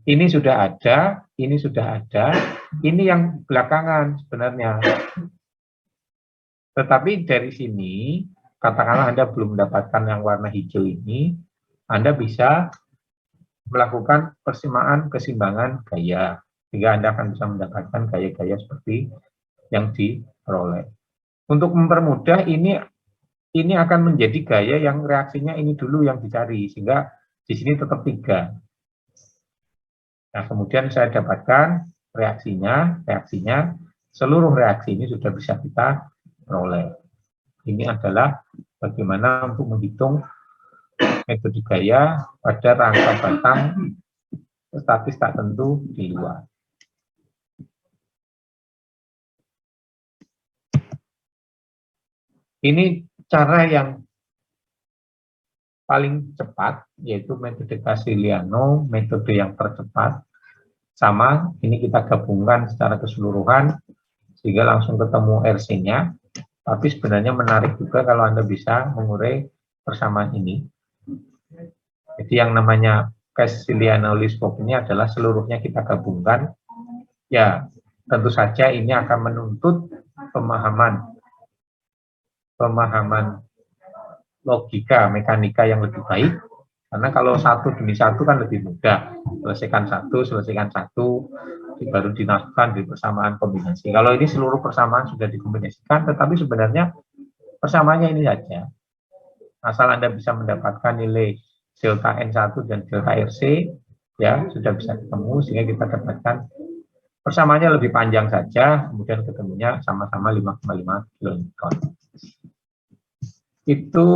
Ini sudah ada, ini sudah ada, ini yang belakangan sebenarnya. Tetapi dari sini, katakanlah Anda belum mendapatkan yang warna hijau ini, Anda bisa melakukan persamaan keseimbangan gaya, sehingga Anda akan bisa mendapatkan gaya-gaya seperti yang diperoleh. Untuk mempermudah, ini akan menjadi gaya yang reaksinya ini dulu yang dicari, sehingga di sini tetap 3. Nah, kemudian saya dapatkan reaksinya, seluruh reaksi ini sudah bisa kita peroleh. Ini adalah bagaimana untuk menghitung metode gaya pada rangka batang statis tak tentu di luar. Ini cara yang paling cepat, yaitu metode Casiliano, metode yang tercepat. Sama, ini kita gabungkan secara keseluruhan, sehingga langsung ketemu RC-nya. Tapi sebenarnya menarik juga kalau Anda bisa mengurai persamaan ini. Jadi yang namanya Casiliano-Liskov ini adalah seluruhnya kita gabungkan. Ya, tentu saja ini akan menuntut pemahaman logika, mekanika yang lebih baik. Karena kalau satu demi satu kan lebih mudah. Selesaikan satu, baru dinafkan di persamaan kombinasi. Kalau ini seluruh persamaan sudah dikombinasikan, tetapi sebenarnya persamaannya ini saja. Asal Anda bisa mendapatkan nilai delta N1 dan delta RC, ya sudah bisa ketemu, sehingga kita dapatkan persamaannya lebih panjang saja, kemudian ketemunya sama-sama 5,5 kN. Itu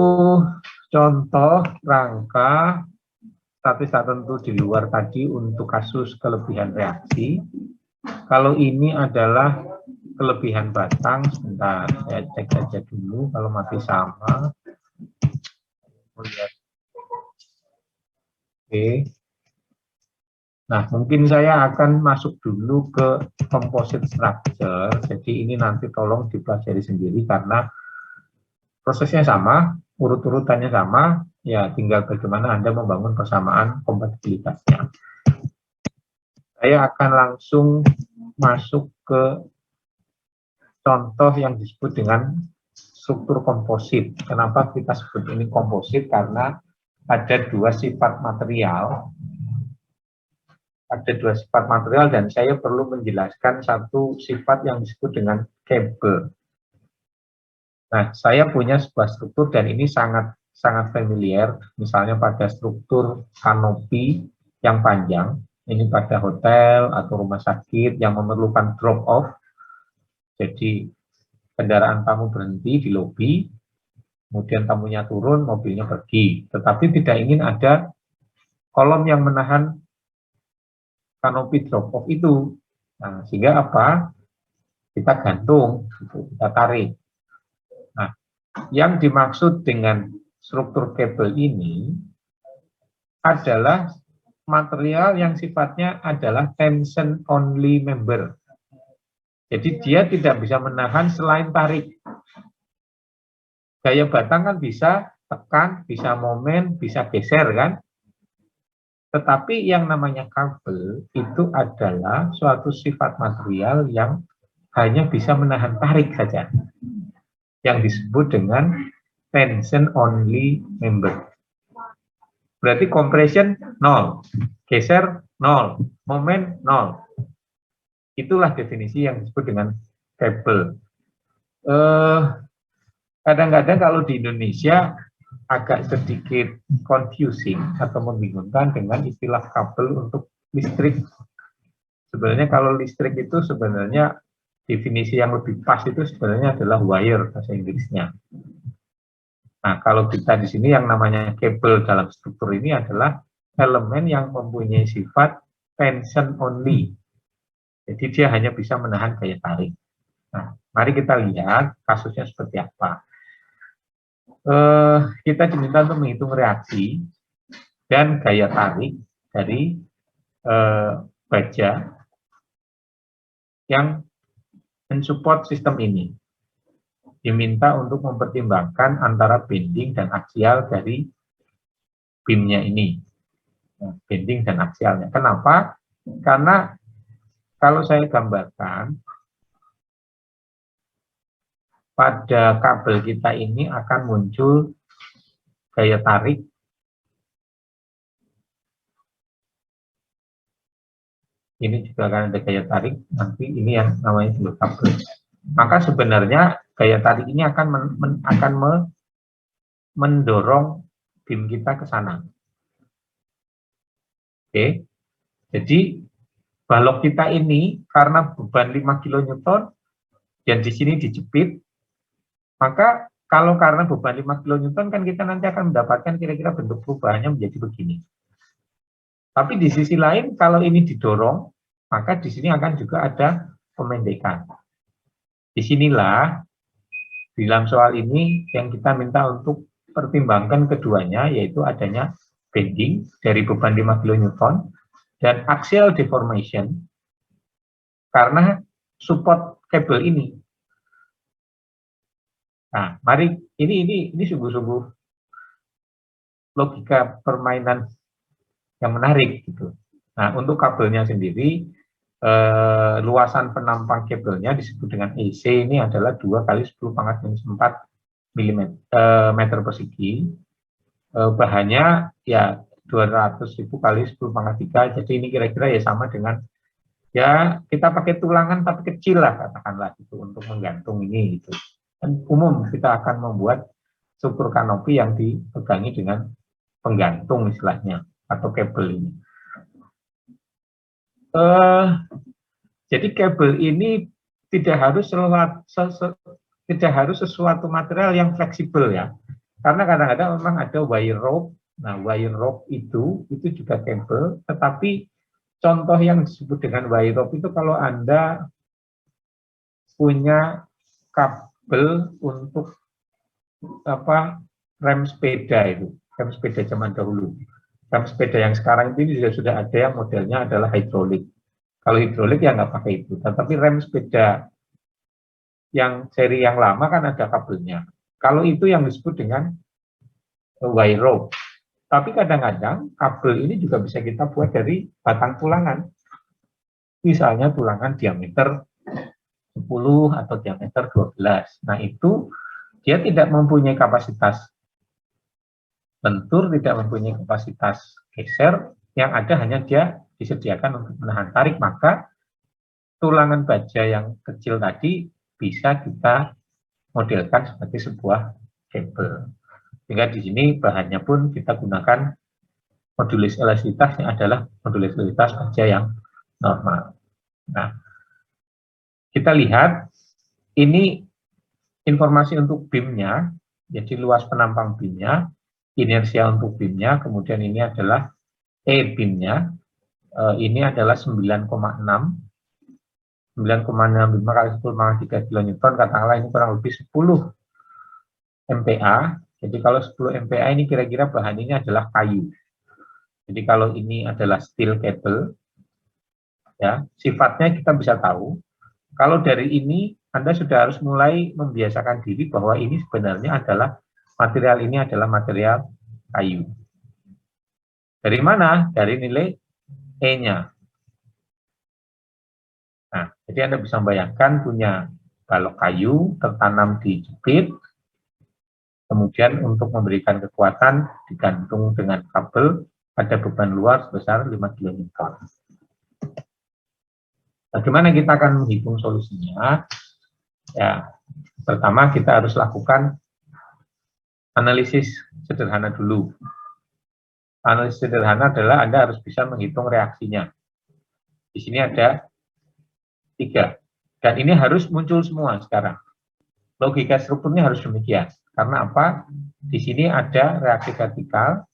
contoh rangka statis tak tentu di luar tadi untuk kasus kelebihan reaksi. Kalau ini adalah kelebihan batang, sebentar saya cek saja dulu kalau masih sama. Oke. Nah, mungkin saya akan masuk dulu ke composite structure. Jadi ini nanti tolong dipelajari sendiri karena prosesnya sama, urut-urutannya sama, ya tinggal bagaimana Anda membangun persamaan kompatibilitasnya. Saya akan langsung masuk ke contoh yang disebut dengan struktur komposit. Kenapa kita sebut ini komposit? Karena ada dua sifat material. Ada dua sifat material dan saya perlu menjelaskan satu sifat yang disebut dengan kabel. Nah, saya punya sebuah struktur dan ini sangat familiar. Misalnya pada struktur kanopi yang panjang, ini pada hotel atau rumah sakit yang memerlukan drop off. Jadi kendaraan tamu berhenti di lobi, kemudian tamunya turun, mobilnya pergi. Tetapi tidak ingin ada kolom yang menahan kanopi drop off itu. Nah, sehingga apa? Kita gantung, gitu, kita tarik. Nah, yang dimaksud dengan struktur kabel ini adalah material yang sifatnya adalah tension only member. Jadi dia tidak bisa menahan selain tarik. Gaya batang kan bisa tekan, bisa momen, bisa geser kan? Tetapi yang namanya kabel itu adalah suatu sifat material yang hanya bisa menahan tarik saja. Yang disebut dengan tension only member. Berarti compression 0, geser 0, momen 0. Itulah definisi yang disebut dengan kabel. Kadang-kadang kalau di Indonesia agak sedikit confusing atau membingungkan dengan istilah kabel untuk listrik. Sebenarnya kalau listrik itu sebenarnya definisi yang lebih pas itu sebenarnya adalah wire bahasa Inggrisnya. Nah, kalau kita di sini yang namanya kabel dalam struktur ini adalah elemen yang mempunyai sifat tension only. Jadi dia hanya bisa menahan gaya tarik. Nah, mari kita lihat kasusnya seperti apa. Kita diminta untuk menghitung reaksi dan gaya tarik dari baja yang mensupport sistem ini. Diminta untuk mempertimbangkan antara bending dan aksial dari beamnya ini. Bending dan aksialnya. Kenapa? Karena kalau saya gambarkan, pada kabel kita ini akan muncul gaya tarik ini juga akan ada gaya tarik, nanti ini yang namanya sebuah kabel. Maka sebenarnya gaya tarik ini akan mendorong beam kita ke sana. Oke, jadi balok kita ini karena beban 5 kN dan di sini dijepit, maka kalau karena beban 5 kN kan kita nanti akan mendapatkan kira-kira bentuk perubahannya menjadi begini. Tapi di sisi lain kalau ini didorong, maka di sini akan juga ada pemendekan. Disinilah di dalam soal ini yang kita minta untuk pertimbangkan keduanya, yaitu adanya bending dari beban 5 kN dan axial deformation karena support kabel ini. Nah, mari ini sungguh-sungguh logika permainan yang menarik gitu. Nah, untuk kabelnya sendiri luasan penampang kabelnya disebut dengan AC ini adalah 2 kali 10⁻⁴ meter persegi. Bahannya ya 200.000 kali 10⁻3. Jadi ini kira-kira ya sama dengan ya kita pakai tulangan tapi kecil lah katakanlah itu untuk menggantung ini gitu. Dan umum kita akan membuat struktur kanopi yang dipegangi dengan penggantung istilahnya atau kabel ini. Jadi kabel ini tidak harus sesuatu material yang fleksibel ya, karena kadang-kadang memang ada wire rope. Nah, wire rope itu juga kabel, tetapi contoh yang disebut dengan wire rope itu kalau Anda punya kabel untuk rem sepeda itu, rem sepeda zaman dahulu. Rem sepeda yang sekarang ini sudah ada yang modelnya adalah hidrolik. Kalau hidrolik ya nggak pakai itu, tetapi rem sepeda yang seri yang lama kan ada kabelnya. Kalau itu yang disebut dengan wire rope. Tapi kadang-kadang kabel ini juga bisa kita buat dari batang tulangan. Misalnya tulangan diameter 10 atau diameter 12. Nah, itu dia tidak mempunyai kapasitas bentur, tidak mempunyai kapasitas geser, yang ada hanya dia disediakan untuk menahan tarik, maka tulangan baja yang kecil tadi bisa kita modelkan sebagai sebuah kabel. Sehingga di sini bahannya pun kita gunakan modulis elastisitas yang adalah modulis elastisitas baja yang normal. Nah, kita lihat ini informasi untuk beamnya, jadi luas penampang beamnya, inersia untuk beamnya, kemudian ini adalah E beamnya, ini adalah 9,6 kali 10⁻³ kilonewton, katakanlah ini kurang lebih 10 MPa. Jadi kalau 10 MPa ini kira-kira bahan ini adalah kayu. Jadi kalau ini adalah steel cable, ya sifatnya kita bisa tahu. Kalau dari ini Anda sudah harus mulai membiasakan diri bahwa ini sebenarnya adalah material kayu. Dari mana? Dari nilai E-nya. Nah, jadi Anda bisa membayangkan punya balok kayu tertanam di jepit, kemudian untuk memberikan kekuatan digantung dengan kabel pada beban luar sebesar 5 kN. Bagaimana kita akan menghitung solusinya? Ya, pertama kita harus lakukan analisis sederhana dulu. Analisis sederhana adalah Anda harus bisa menghitung reaksinya. Di sini ada 3. Dan ini harus muncul semua sekarang. Logika strukturnya harus demikian. Karena apa? Di sini ada reaksi vertikal,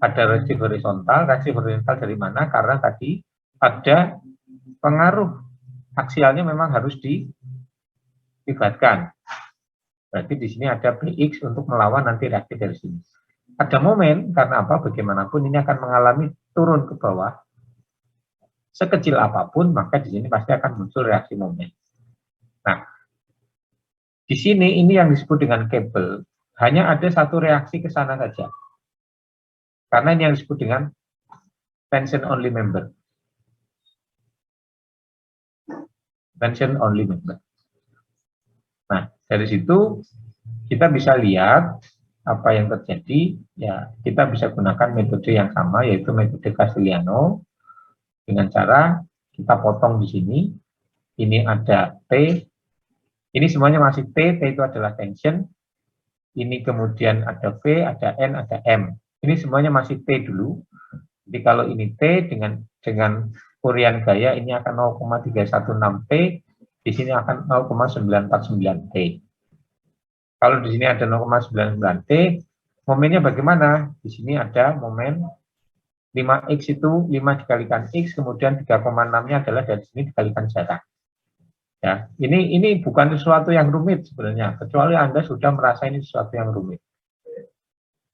ada reaksi horizontal. Reaksi horizontal dari mana? Karena tadi ada pengaruh aksialnya memang harus dilibatkan. Berarti di sini ada Bx untuk melawan nanti reaksi dari sini. Ada momen, karena apa? Bagaimanapun ini akan mengalami turun ke bawah. Sekecil apapun, maka di sini pasti akan muncul reaksi momen. Nah, di sini ini yang disebut dengan kabel, hanya ada satu reaksi ke sana saja. Karena ini yang disebut dengan tension only member. Tension only member. Nah, dari situ kita bisa lihat apa yang terjadi. Ya, kita bisa gunakan metode yang sama, yaitu metode Castigliano. Dengan cara kita potong di sini. Ini ada T. Ini semuanya masih T. T itu adalah tension. Ini kemudian ada V, ada N, ada M. Ini semuanya masih T dulu. Jadi kalau ini T dengan urian gaya ini akan 0,316 T. Di sini akan 0,949 T. Kalau di sini ada 0,99 T, momennya bagaimana? Di sini ada momen 5X itu 5 dikalikan X, kemudian 3,6-nya adalah dari sini dikalikan jarak. Ya, ini bukan sesuatu yang rumit sebenarnya, kecuali Anda sudah merasa ini sesuatu yang rumit.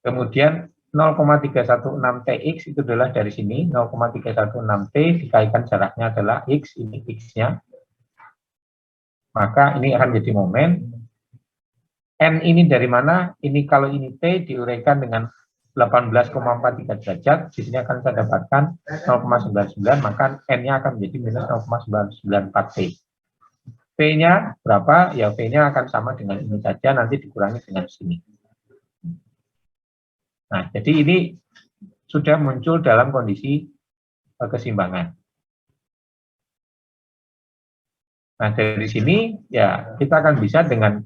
Kemudian 0,316 TX itu adalah dari sini, 0,316 T dikalikan jaraknya adalah X, ini X-nya. Maka ini akan jadi momen. N ini dari mana? Ini kalau ini T diuraikan dengan 18,43 derajat, di sini akan saya dapatkan 0,99, maka N-nya akan menjadi minus 0,994 T. P-nya berapa? Ya, P-nya akan sama dengan ini saja, nanti dikurangi dengan sini. Nah, jadi ini sudah muncul dalam kondisi keseimbangan. Nah, dari sini, ya, kita akan bisa dengan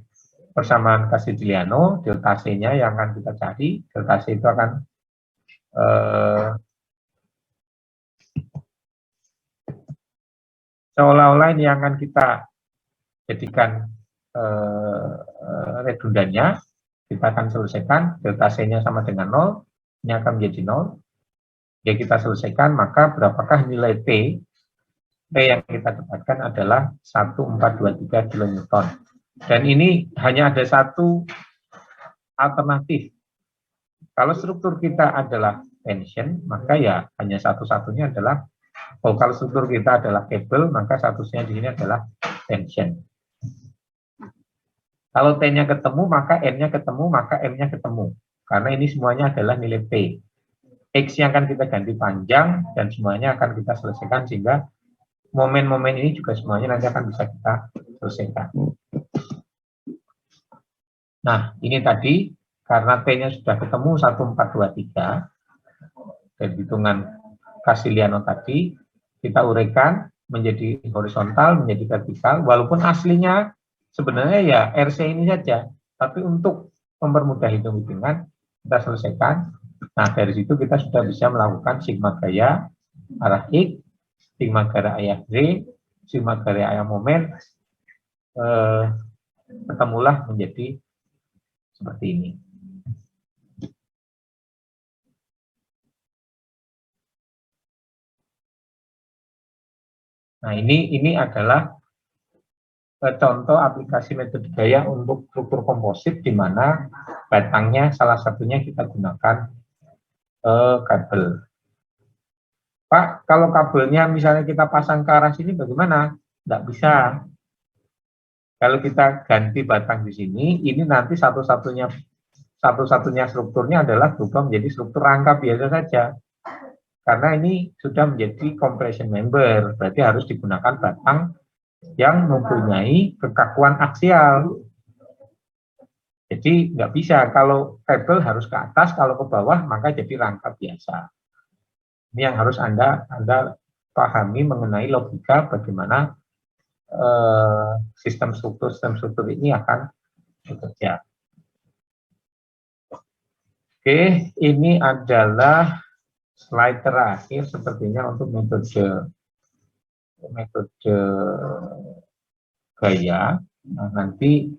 persamaan Castigliano, delta C-nya yang akan kita cari. Delta C itu akan seolah-olah ini yang akan kita jadikan redundannya. Kita akan selesaikan, delta C-nya sama dengan 0, ini akan menjadi 0. Ya, kita selesaikan, maka berapakah nilai T? T yang kita dapatkan adalah 1423 kN. Dan ini hanya ada satu alternatif. Kalau struktur kita adalah tension, maka ya hanya satu-satunya adalah, kalau struktur kita adalah kabel, maka satunya di sini adalah tension. Kalau T-nya ketemu, maka N-nya ketemu, maka M-nya ketemu. Karena ini semuanya adalah nilai P. X yang akan kita ganti panjang, dan semuanya akan kita selesaikan sehingga momen-momen ini juga semuanya nanti akan bisa kita selesaikan. Nah, ini tadi karena T-nya sudah ketemu 1, 4, 2, 3 dari hitungan Casiliano tadi, kita uraikan menjadi horizontal, menjadi vertikal, walaupun aslinya sebenarnya ya RC ini saja, tapi untuk mempermudah hitung-hitungan, kita selesaikan. Nah, dari situ kita sudah bisa melakukan sigma gaya arah X, sigma gaya arah Z, sigma gaya arah momen, ketemulah menjadi seperti ini. Nah, ini adalah contoh aplikasi metode gaya untuk struktur komposit di mana batangnya salah satunya kita gunakan kabel. Pak, kalau kabelnya misalnya kita pasang ke arah sini bagaimana? Tidak bisa. Kalau kita ganti batang di sini, ini nanti satu-satunya strukturnya adalah berubah menjadi struktur rangka biasa saja. Karena ini sudah menjadi compression member, berarti harus digunakan batang yang mempunyai kekakuan aksial. Jadi nggak bisa, kalau kabel harus ke atas, kalau ke bawah maka jadi rangka biasa. Ini yang harus Anda pahami mengenai logika bagaimana sistem struktur ini akan bekerja. Oke, ini adalah slide terakhir sepertinya untuk metode gaya. Nah, nanti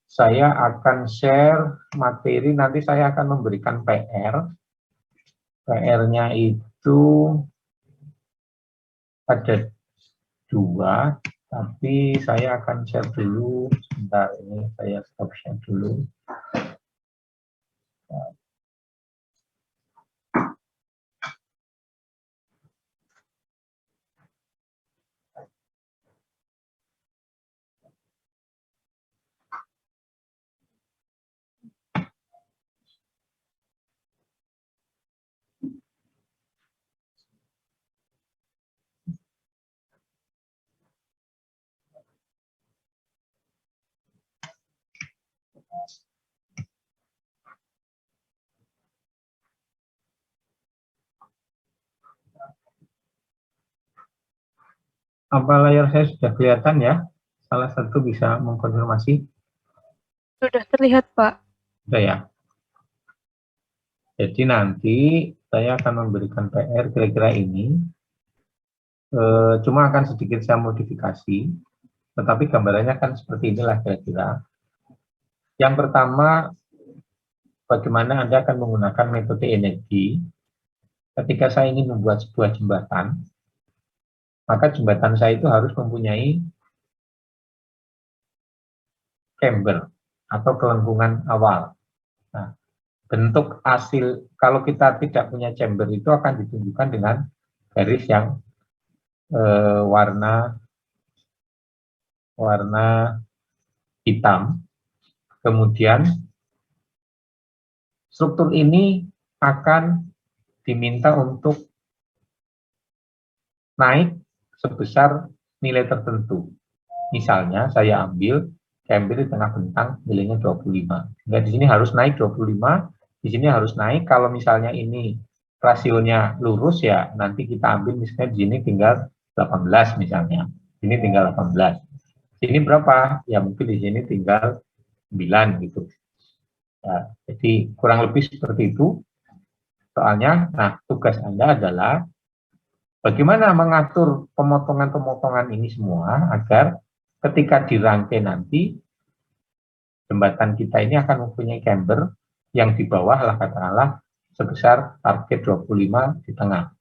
saya akan share materi, nanti saya akan memberikan PR. PR-nya itu ada 2, tapi saya akan share dulu. Sebentar, ini saya stop share dulu. Apa layar saya sudah kelihatan ya? Salah satu bisa mengkonfirmasi. Sudah terlihat, Pak. Sudah ya. Jadi nanti saya akan memberikan PR kira-kira ini. Cuma akan sedikit saya modifikasi, tetapi gambarannya kan seperti inilah kira-kira. Yang pertama, bagaimana Anda akan menggunakan metode energi ketika saya ingin membuat sebuah jembatan, maka jembatan saya itu harus mempunyai camber atau kelengkungan awal. Nah, bentuk hasil, kalau kita tidak punya chamber itu akan ditunjukkan dengan garis yang warna hitam. Kemudian struktur ini akan diminta untuk naik sebesar nilai tertentu. Misalnya saya ambil camber di tengah bentang nilainya 25. Sehingga di sini harus naik 25, di sini harus naik. Kalau misalnya ini rasionya lurus ya nanti kita ambil misalnya di sini tinggal 18 misalnya. Ini tinggal 18. Ini berapa? Ya mungkin di sini tinggal 9 gitu. Ya, jadi kurang lebih seperti itu soalnya. Nah, tugas Anda adalah bagaimana mengatur pemotongan-pemotongan ini semua agar ketika dirangkai nanti jembatan kita ini akan mempunyai camber yang di bawah lah katakanlah sebesar target 25 di tengah.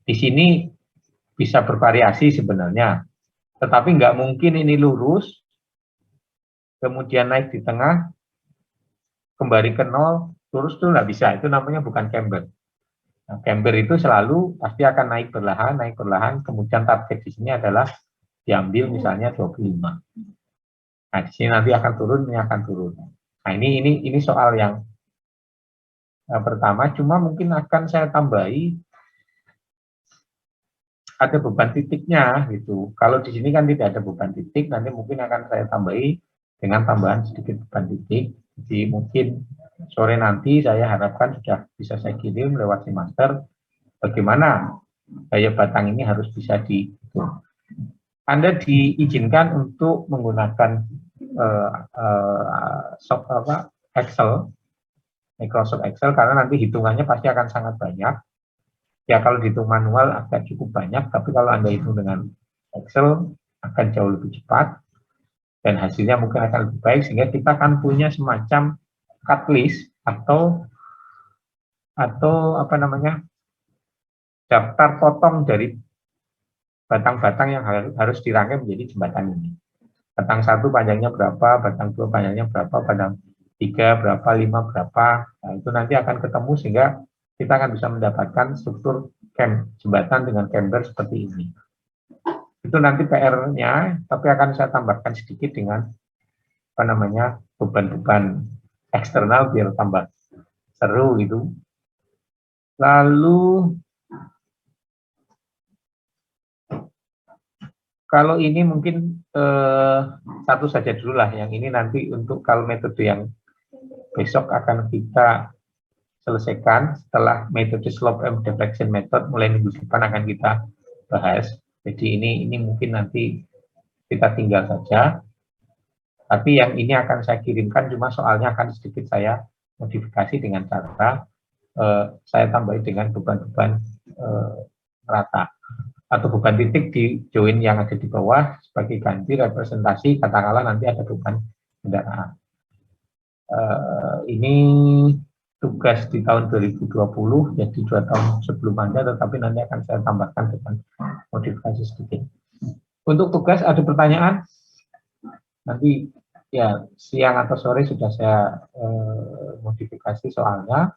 Di sini bisa bervariasi sebenarnya, tetapi nggak mungkin ini lurus, kemudian naik di tengah, kembali ke 0, lurus itu nggak bisa, itu namanya bukan camber. Nah, camber itu selalu pasti akan naik perlahan, kemudian target di sini adalah diambil misalnya 25. Nah, di sini nanti akan turun, ini akan turun. Nah, ini soal yang pertama, cuma mungkin akan saya tambahi ada beban titiknya gitu. Kalau di sini kan tidak ada beban titik, nanti mungkin akan saya tambahi dengan tambahan sedikit beban titik. Jadi mungkin sore nanti saya harapkan sudah bisa saya kirim lewat si master bagaimana gaya batang ini harus bisa di. Anda diizinkan untuk menggunakan Excel, Microsoft Excel, karena nanti hitungannya pasti akan sangat banyak. Ya kalau dihitung manual agak cukup banyak, tapi kalau Anda hitung dengan Excel akan jauh lebih cepat dan hasilnya mungkin akan lebih baik, sehingga kita akan punya semacam cut list atau apa namanya, daftar potong dari batang-batang yang harus dirangkai menjadi jembatan ini. Batang 1 panjangnya berapa, batang 2 panjangnya berapa, batang 3 berapa, 5 berapa. Nah, itu nanti akan ketemu sehingga kita akan bisa mendapatkan struktur jembatan dengan camber seperti ini. Itu nanti PR-nya, tapi akan saya tambahkan sedikit dengan apa namanya, beban-beban eksternal biar tambah seru gitu. Lalu kalau ini mungkin satu saja dulu lah, yang ini nanti untuk kalau metode yang besok akan kita selesaikan setelah metode slope and deflection method, mulai minggu depan akan kita bahas. Jadi ini mungkin nanti kita tinggal saja. Tapi yang ini akan saya kirimkan, cuma soalnya akan sedikit saya modifikasi dengan cara saya tambahi dengan beban-beban rata atau beban titik di join yang ada di bawah sebagai ganti representasi, katakanlah nanti ada beban kendaraan. Ini tugas di tahun 2020, jadi 2 tahun sebelum Anda, tetapi nanti akan saya tambahkan dengan modifikasi sedikit. Untuk tugas ada pertanyaan? Nanti ya siang atau sore sudah saya modifikasi soalnya.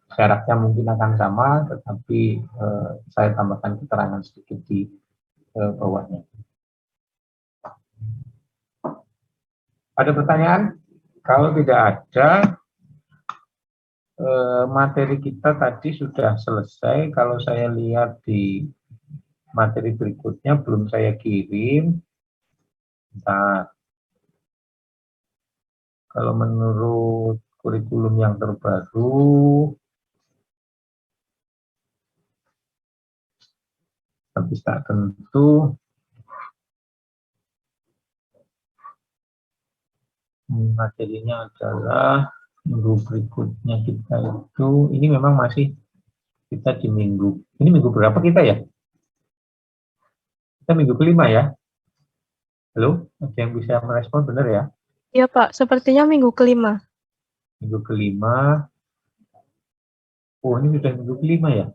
Syaratnya mungkin akan sama, tetapi saya tambahkan keterangan sedikit di bawahnya. Ada pertanyaan? Kalau tidak ada, materi kita tadi sudah selesai. Kalau saya lihat di materi berikutnya belum saya kirim. Nah, kalau menurut kurikulum yang terbaru, tapi tak tentu, materinya adalah minggu berikutnya kita itu, ini memang masih kita di minggu, ini minggu berapa kita ya? Kita minggu kelima ya? Halo, ada yang bisa merespon, benar ya? Iya Pak, sepertinya minggu kelima. Minggu kelima, oh ini sudah minggu kelima ya?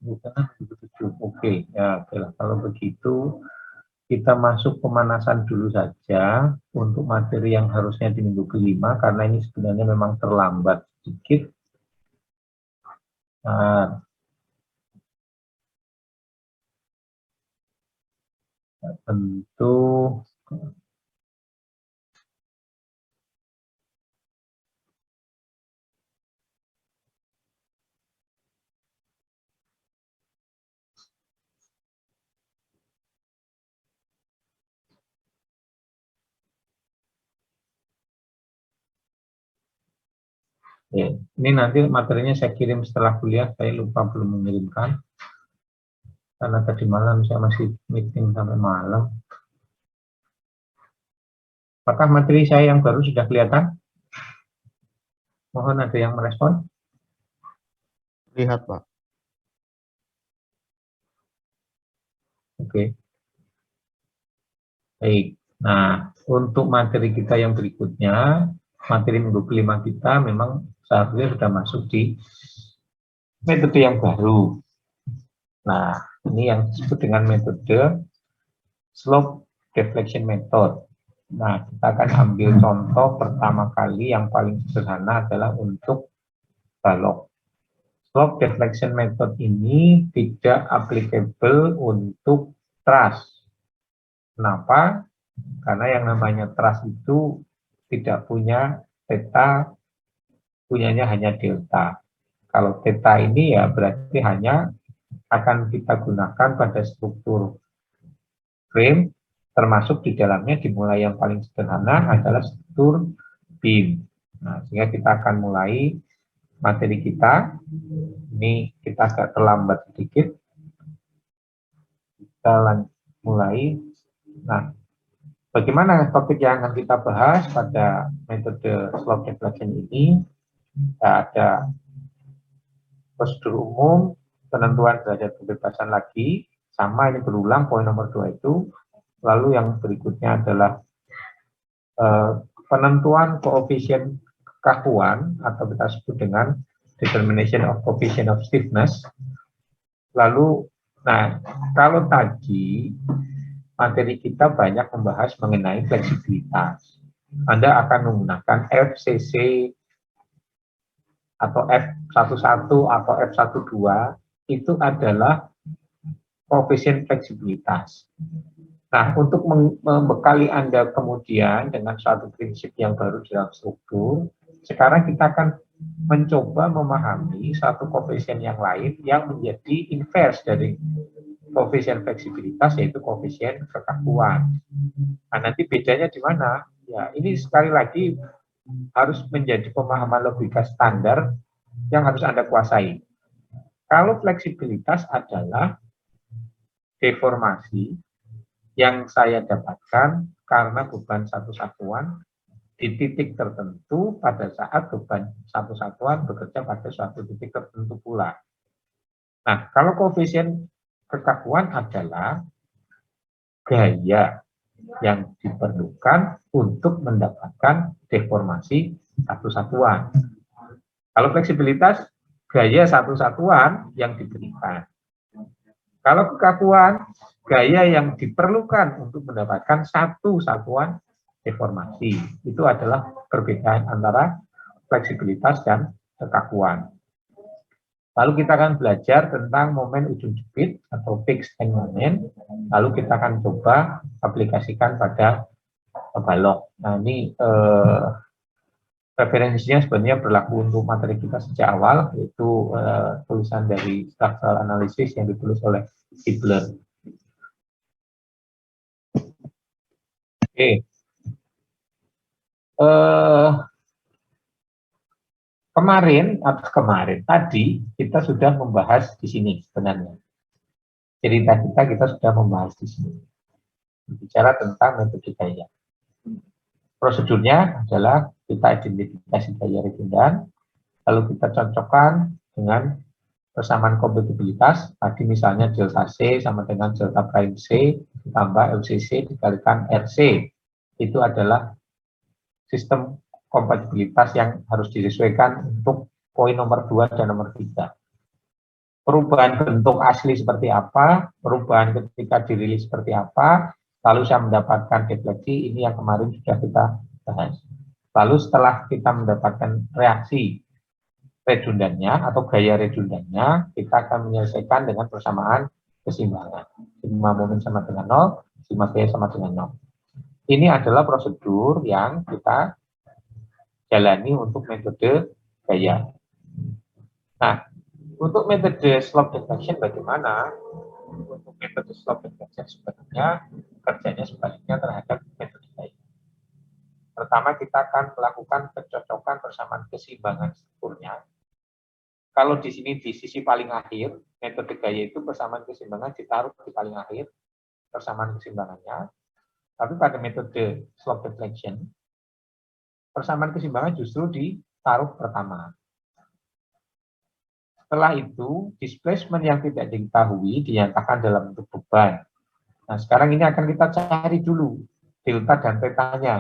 Bukan minggu ketujuh, oke, ya oke lah. Kalau begitu, kita masuk pemanasan dulu saja untuk materi yang harusnya di minggu kelima, karena ini sebenarnya memang terlambat sedikit. Nah, tentu ya, ini nanti materinya saya kirim setelah kuliah, saya lupa belum mengirimkan. Karena tadi malam saya masih meeting sampai malam. Apakah materi saya yang baru sudah kelihatan? Mohon ada yang merespon. Lihat, Pak. Oke. Baik. Nah, untuk materi kita yang berikutnya, materi minggu kelima kita memang seharusnya sudah masuk di metode yang baru. Nah, ini yang disebut dengan metode slope deflection method. Nah, kita akan ambil contoh pertama kali yang paling sederhana adalah untuk balok. Slope deflection method ini tidak applicable untuk truss. Kenapa? Karena yang namanya truss itu tidak punya theta, punyanya hanya delta. Kalau theta ini ya berarti hanya akan kita gunakan pada struktur frame, termasuk di dalamnya dimulai yang paling sederhana adalah struktur beam. Nah, sehingga kita akan mulai materi kita. Ini kita agak terlambat sedikit. Kita mulai. Nah, bagaimana topik yang akan kita bahas pada metode slope deflection ini? Ada prosedur umum, penentuan derajat kebebasan lagi, sama ini berulang poin nomor 2 itu. Lalu yang berikutnya adalah penentuan koefisien kekakuan atau kita sebut dengan determination of coefficient of stiffness. Lalu, nah kalau tadi materi kita banyak membahas mengenai fleksibilitas. Anda akan menggunakan FCC atau F11 atau F12 itu adalah koefisien fleksibilitas. Nah, untuk membekali Anda kemudian dengan suatu prinsip yang baru dalam struktur, sekarang kita akan mencoba memahami satu koefisien yang lain yang menjadi inverse dari koefisien fleksibilitas, yaitu koefisien kekakuan. Nah, nanti bedanya di mana? Ya, ini sekali lagi harus menjadi pemahaman logika standar yang harus Anda kuasai. Kalau fleksibilitas adalah deformasi yang saya dapatkan karena beban satu satuan di titik tertentu pada saat beban satu satuan bekerja pada suatu titik tertentu pula. Nah, kalau koefisien kekakuan adalah gaya yang diperlukan untuk mendapatkan deformasi satu satuan. Kalau fleksibilitas, gaya satu satuan yang diberikan. Kalau kekakuan, gaya yang diperlukan untuk mendapatkan satu satuan deformasi. Itu adalah perbedaan antara fleksibilitas dan kekakuan. Lalu kita akan belajar tentang momen ujung jepit atau fixed end moment. Lalu kita akan coba aplikasikan pada balok. Nah, ini referensinya sebenarnya berlaku untuk materi kita sejak awal, yaitu tulisan dari structural analysis yang ditulis oleh Hibbeler. Oke. Kemarin tadi kita sudah membahas di sini sebenarnya. Cerita kita sudah membahas di sini. Bicara tentang metode gaya. Prosedurnya adalah kita identifikasi gaya redundan, lalu kita cocokkan dengan persamaan kompatibilitas. Tadi misalnya delta C sama dengan delta prime C ditambah LCC dikalikan RC. Itu adalah sistem kompatibilitas yang harus disesuaikan untuk poin nomor 2 dan nomor 3. Perubahan bentuk asli seperti apa, perubahan ketika dirilis seperti apa, lalu saya mendapatkan defleksi, ini yang kemarin sudah kita bahas. Lalu setelah kita mendapatkan reaksi redundannya atau gaya redundannya, kita akan menyelesaikan dengan persamaan keseimbangan. Sigma momen sama dengan 0, sigma gaya sama dengan 0. Ini adalah prosedur yang kita jalani untuk metode gaya. Nah, untuk metode slope deflection bagaimana? Untuk metode slope deflection sebenarnya kerjanya sebaliknya terhadap metode gaya. Pertama, kita akan melakukan pencocokan persamaan keseimbangan strukturnya. Kalau di sini di sisi paling akhir, metode gaya itu persamaan keseimbangan ditaruh di paling akhir, persamaan keseimbangannya. Tapi pada metode slope deflection, persamaan keseimbangan justru ditaruh pertama. Setelah itu, displacement yang tidak diketahui dinyatakan dalam bentuk beban. Nah, sekarang ini akan kita cari dulu delta dan tetanya.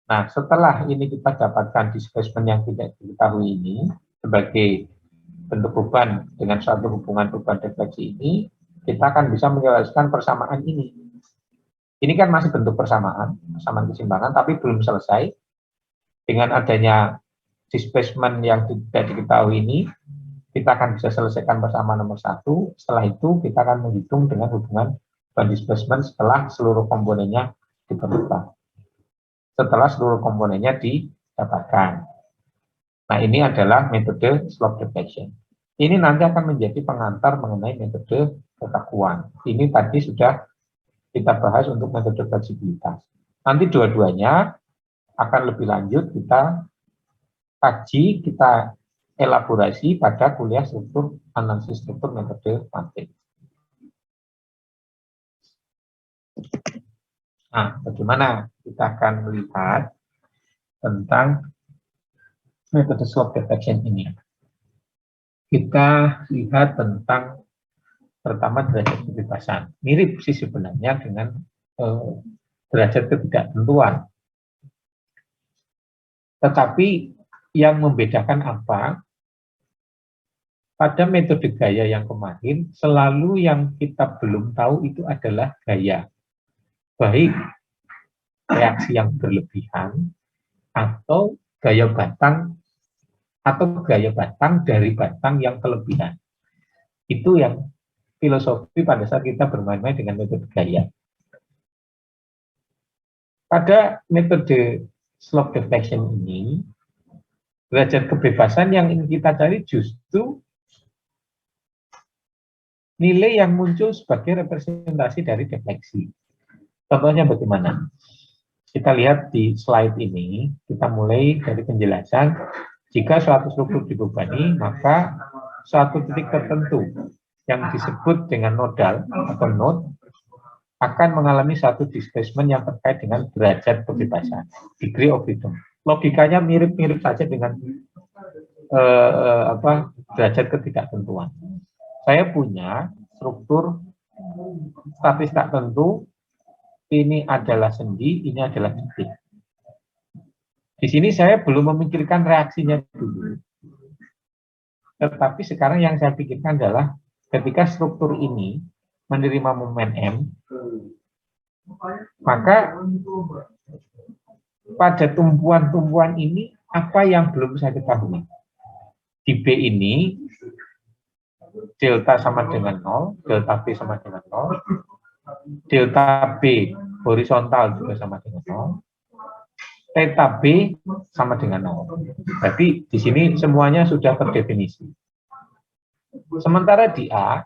Nah, setelah ini kita dapatkan displacement yang tidak diketahui ini sebagai bentuk beban dengan suatu hubungan beban defleksi ini, kita akan bisa menjelaskan persamaan ini. Ini kan masih bentuk persamaan keseimbangan, tapi belum selesai. Dengan adanya displacement yang tidak diketahui ini, kita akan bisa selesaikan persamaan nomor 1. Setelah itu, kita akan menghitung dengan hubungan beban displacement setelah seluruh komponennya diperlukan. Setelah seluruh komponennya didapatkan. Nah, ini adalah metode slope deflection. Ini nanti akan menjadi pengantar mengenai metode kekakuan. Ini tadi sudah kita bahas untuk metode fleksibilitas. Nanti dua-duanya akan lebih lanjut kita kaji, kita elaborasi pada kuliah struktur analisis struktur metode matematik. Nah, bagaimana kita akan melihat tentang metode slope detection ini? Kita lihat tentang pertama derajat kebebasan. Mirip sih sebenarnya dengan derajat ketidaktentuan. Tetapi yang membedakan apa? Pada metode gaya yang kemarin, selalu yang kita belum tahu itu adalah gaya. Baik reaksi yang berlebihan, atau gaya batang dari batang yang kelebihan. Itu yang filosofi pada saat kita bermain-main dengan metode gaya. Pada metode slope detection ini, derajat kebebasan yang ingin kita cari justru nilai yang muncul sebagai representasi dari defleksi. Contohnya bagaimana? Kita lihat di slide ini, kita mulai dari penjelasan, jika suatu struktur dibebani, maka suatu titik tertentu yang disebut dengan nodal atau node akan mengalami satu displacement yang terkait dengan derajat kebebasan, degree of freedom. Logikanya mirip-mirip saja dengan derajat ketidaktentuan. Saya punya struktur statis tak tentu, ini adalah sendi, ini adalah titik. Di sini saya belum memikirkan reaksinya dulu. Tetapi sekarang yang saya pikirkan adalah ketika struktur ini menerima momen M, maka pada tumpuan-tumpuan ini apa yang belum saya ketahui. Di B ini delta sama dengan 0, delta B sama dengan 0, delta B horizontal juga sama dengan 0, theta B sama dengan 0. Berarti di sini semuanya sudah terdefinisi. Sementara di A,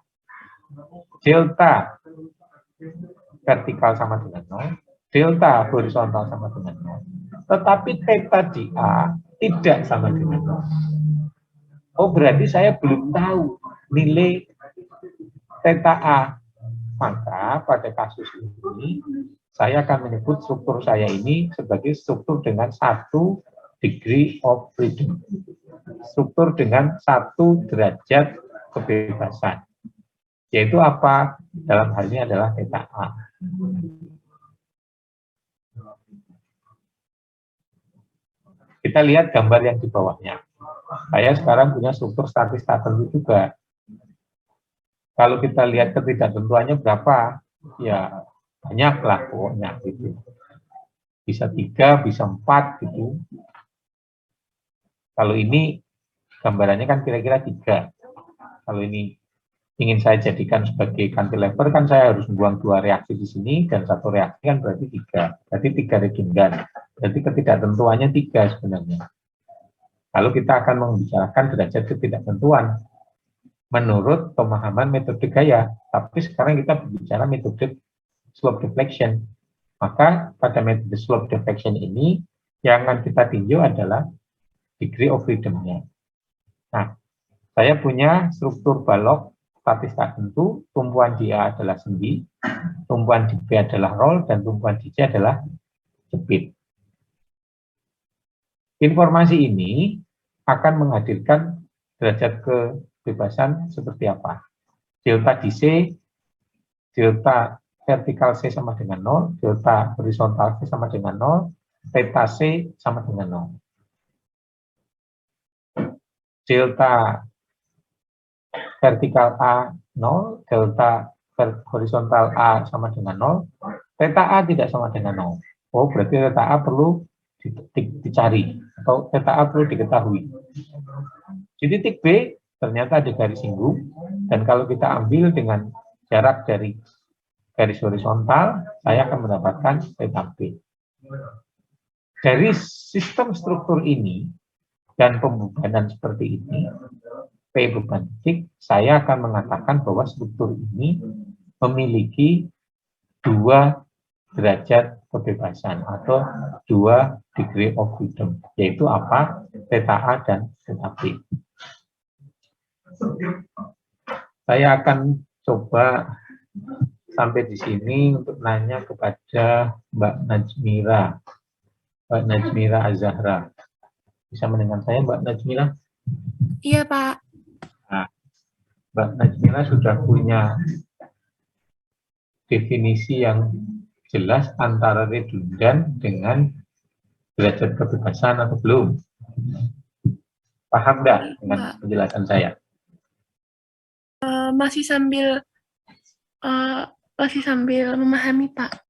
delta vertikal sama dengan 0, delta horizontal sama dengan 0. Tetapi theta di A tidak sama dengan 0. Oh, berarti saya belum tahu nilai theta A. Maka pada kasus ini, saya akan menyebut struktur saya ini sebagai struktur dengan 1 degree of freedom. Struktur dengan 1 derajat kebebasan. Yaitu apa? Dalam hal ini adalah theta A. Kita lihat gambar yang di bawahnya. Saya sekarang punya struktur statis tak tentu juga. Kalau kita lihat ketidaktentuannya berapa, ya banyaklah pokoknya gitu. Bisa 3, bisa 4 gitu. Kalau ini gambarannya kan kira-kira 3. Kalau ini ingin saya jadikan sebagai cantilever kan saya harus membuang 2 reaksi di sini dan 1 reaksi kan berarti 3. Berarti 3 redundan. Berarti ketidaktentuannya 3 sebenarnya. Lalu kita akan membicarakan derajat ketidaktentuan menurut pemahaman metode gaya. Tapi sekarang kita berbicara metode slope deflection. Maka pada metode slope deflection ini yang akan kita tinjau adalah degree of freedom-nya. Nah, saya punya struktur balok statis tak tentu, tumpuan di A adalah sendi, tumpuan di B adalah roll, dan tumpuan di C adalah jepit. Informasi ini akan menghadirkan derajat kebebasan seperti apa. Delta di C, delta vertikal C sama dengan 0, delta horizontal C sama dengan 0, theta C sama dengan 0. Delta vertikal A 0, delta horizontal A sama dengan 0, theta A tidak sama dengan 0. Oh, berarti theta A perlu dicari, atau theta A perlu diketahui. Di titik B, ternyata ada garis singgung, dan kalau kita ambil dengan jarak dari garis horizontal, saya akan mendapatkan theta B. Dari sistem struktur ini, dan pembebanan seperti ini, P beban titik, saya akan mengatakan bahwa struktur ini memiliki 2 derajat kebebasan atau 2 degree of freedom, yaitu apa? Theta A dan theta B. Saya akan coba sampai di sini untuk nanya kepada Mbak Najmira Azahra. Bisa mendengar saya, Mbak Najmira? Iya, Pak. Nah, Mbak Najmira sudah punya definisi yang jelas antara redundan dengan derajat kebebasan atau belum? Paham nggak dengan penjelasan saya? Masih sambil memahami, Pak.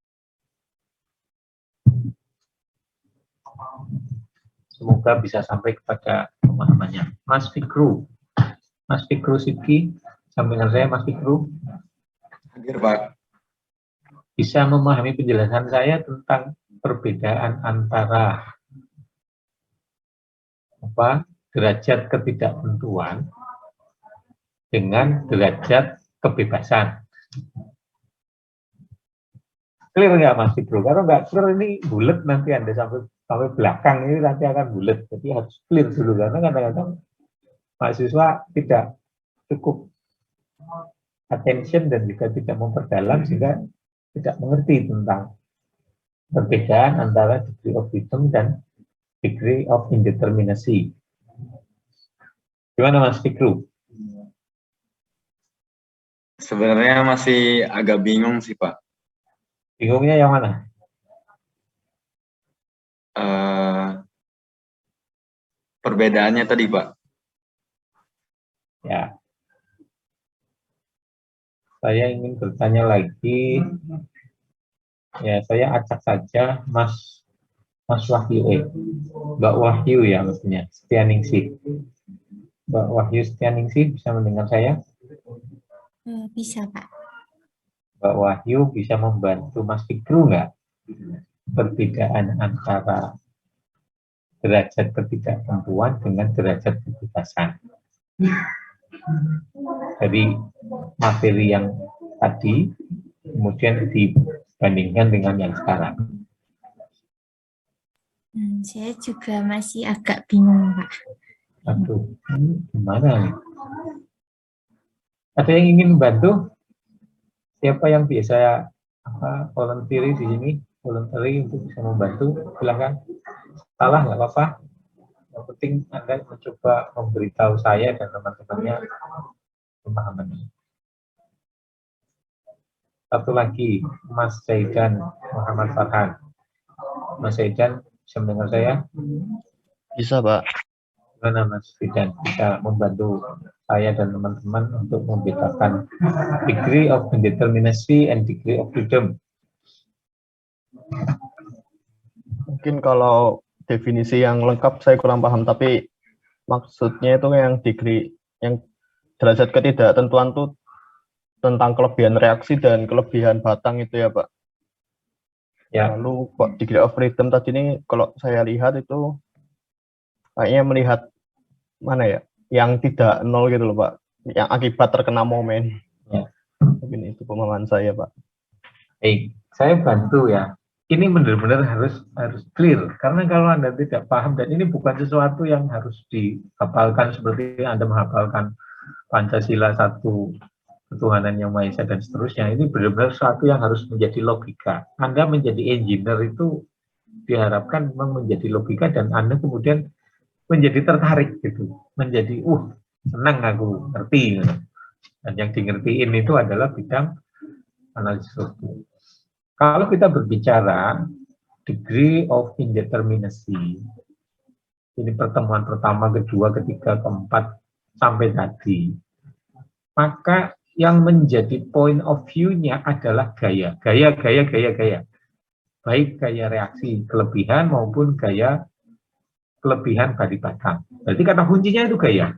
Semoga bisa sampai kepada pemahamannya. Mas Fikru Sidki, sampai dengan saya, Mas Fikru. Hadir, Pak. Bisa memahami penjelasan saya tentang perbedaan antara derajat ketidaktentuan dengan derajat kebebasan. Clear nggak Mas Fikru? Kalau nggak clear ini bulat nanti Anda sampai belakang ini nanti akan bulat. Jadi harus clear dulu karena kadang-kadang mahasiswa tidak cukup attention dan juga tidak memperdalam sehingga tidak mengerti tentang perbedaan antara degree of freedom dan degree of indeterminacy. Gimana Mas Fikru? Sebenarnya masih agak bingung sih, Pak. Bingungnya yang mana? Perbedaannya tadi, Pak. Ya. Saya ingin bertanya lagi. Ya, saya acak saja Mas Wahyu, Mbak Wahyu ya maksudnya, Setianingsih. Mbak Wahyu Setianingsih bisa mendengar saya? Bisa, Pak. Mbak Wahyu bisa membantu Mas Fikru nggak? Perbedaan antara derajat ketidaktentuan dengan derajat kebebasan. Dari materi yang tadi, kemudian dibandingkan dengan yang sekarang. Saya juga masih agak bingung, Pak. Aduh, gimana nih? Ada yang ingin bantu? Siapa yang biasa volunteer di sini? Voluntary untuk bisa membantu? Silakan. Salah nggak apa-apa. Yang penting Anda mencoba memberitahu saya dan teman-temannya pemahamannya. Satu lagi, Mas Zaidan Muhammad Farhan. Mas Zaidan, bisa mendengar saya? Bisa, Pak. Gimana Mas Zaidan bisa membantu saya dan teman-teman untuk membedakan degree of indeterminacy and degree of freedom? Mungkin kalau definisi yang lengkap saya kurang paham, tapi maksudnya itu yang degree, yang derajat ketidaktentuan itu tentang kelebihan reaksi dan kelebihan batang itu ya, Pak. Ya. Lalu kok degree of freedom tadi ini kalau saya lihat itu kayaknya melihat mana ya, yang tidak nol gitu loh, Pak, yang akibat terkena momen. Ya. Mungkin itu pemahaman saya, Pak. Baik, saya bantu ya. Ini benar-benar harus clear, karena kalau Anda tidak paham, dan ini bukan sesuatu yang harus dihafalkan seperti Anda menghafalkan Pancasila 1, ketuhanan yang Maha Esa dan seterusnya. Ini benar-benar sesuatu yang harus menjadi logika. Anda menjadi engineer itu diharapkan memang menjadi logika dan Anda kemudian menjadi tertarik gitu, menjadi senang aku ngerti. Dan yang di ngertiin itu adalah bidang analisis struktur. Kalau kita berbicara degree of indeterminacy, ini pertemuan pertama, kedua, ketiga, keempat, sampai tadi, maka yang menjadi point of view-nya adalah gaya. Baik gaya reaksi kelebihan maupun gaya kelebihan dari batang. Berarti kata kuncinya itu gaya.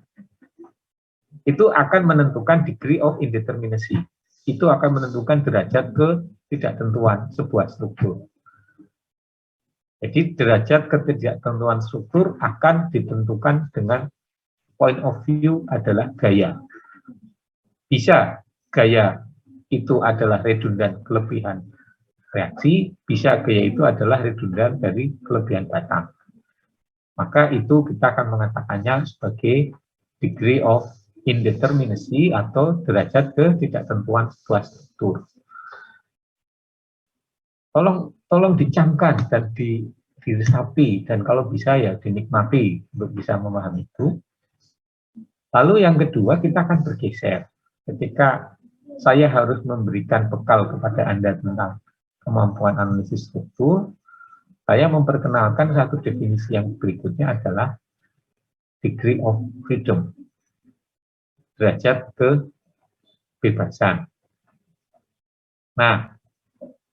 Itu akan menentukan degree of indeterminacy. Itu akan menentukan derajat ketidaktentuan sebuah struktur. Jadi derajat ketidaktentuan struktur akan ditentukan dengan point of view adalah gaya. Bisa gaya itu adalah redundan kelebihan reaksi, bisa gaya itu adalah redundan dari kelebihan batang. Maka itu kita akan mengatakannya sebagai degree of indeterminacy atau derajat ketidaktentuan sebuah struktur. Tolong dicamkan dan diresapi, dan kalau bisa ya dinikmati untuk bisa memahami itu. Lalu yang kedua, kita akan bergeser. Ketika saya harus memberikan bekal kepada Anda tentang kemampuan analisis struktur, saya memperkenalkan satu definisi yang berikutnya adalah degree of freedom, derajat kebebasan. Nah,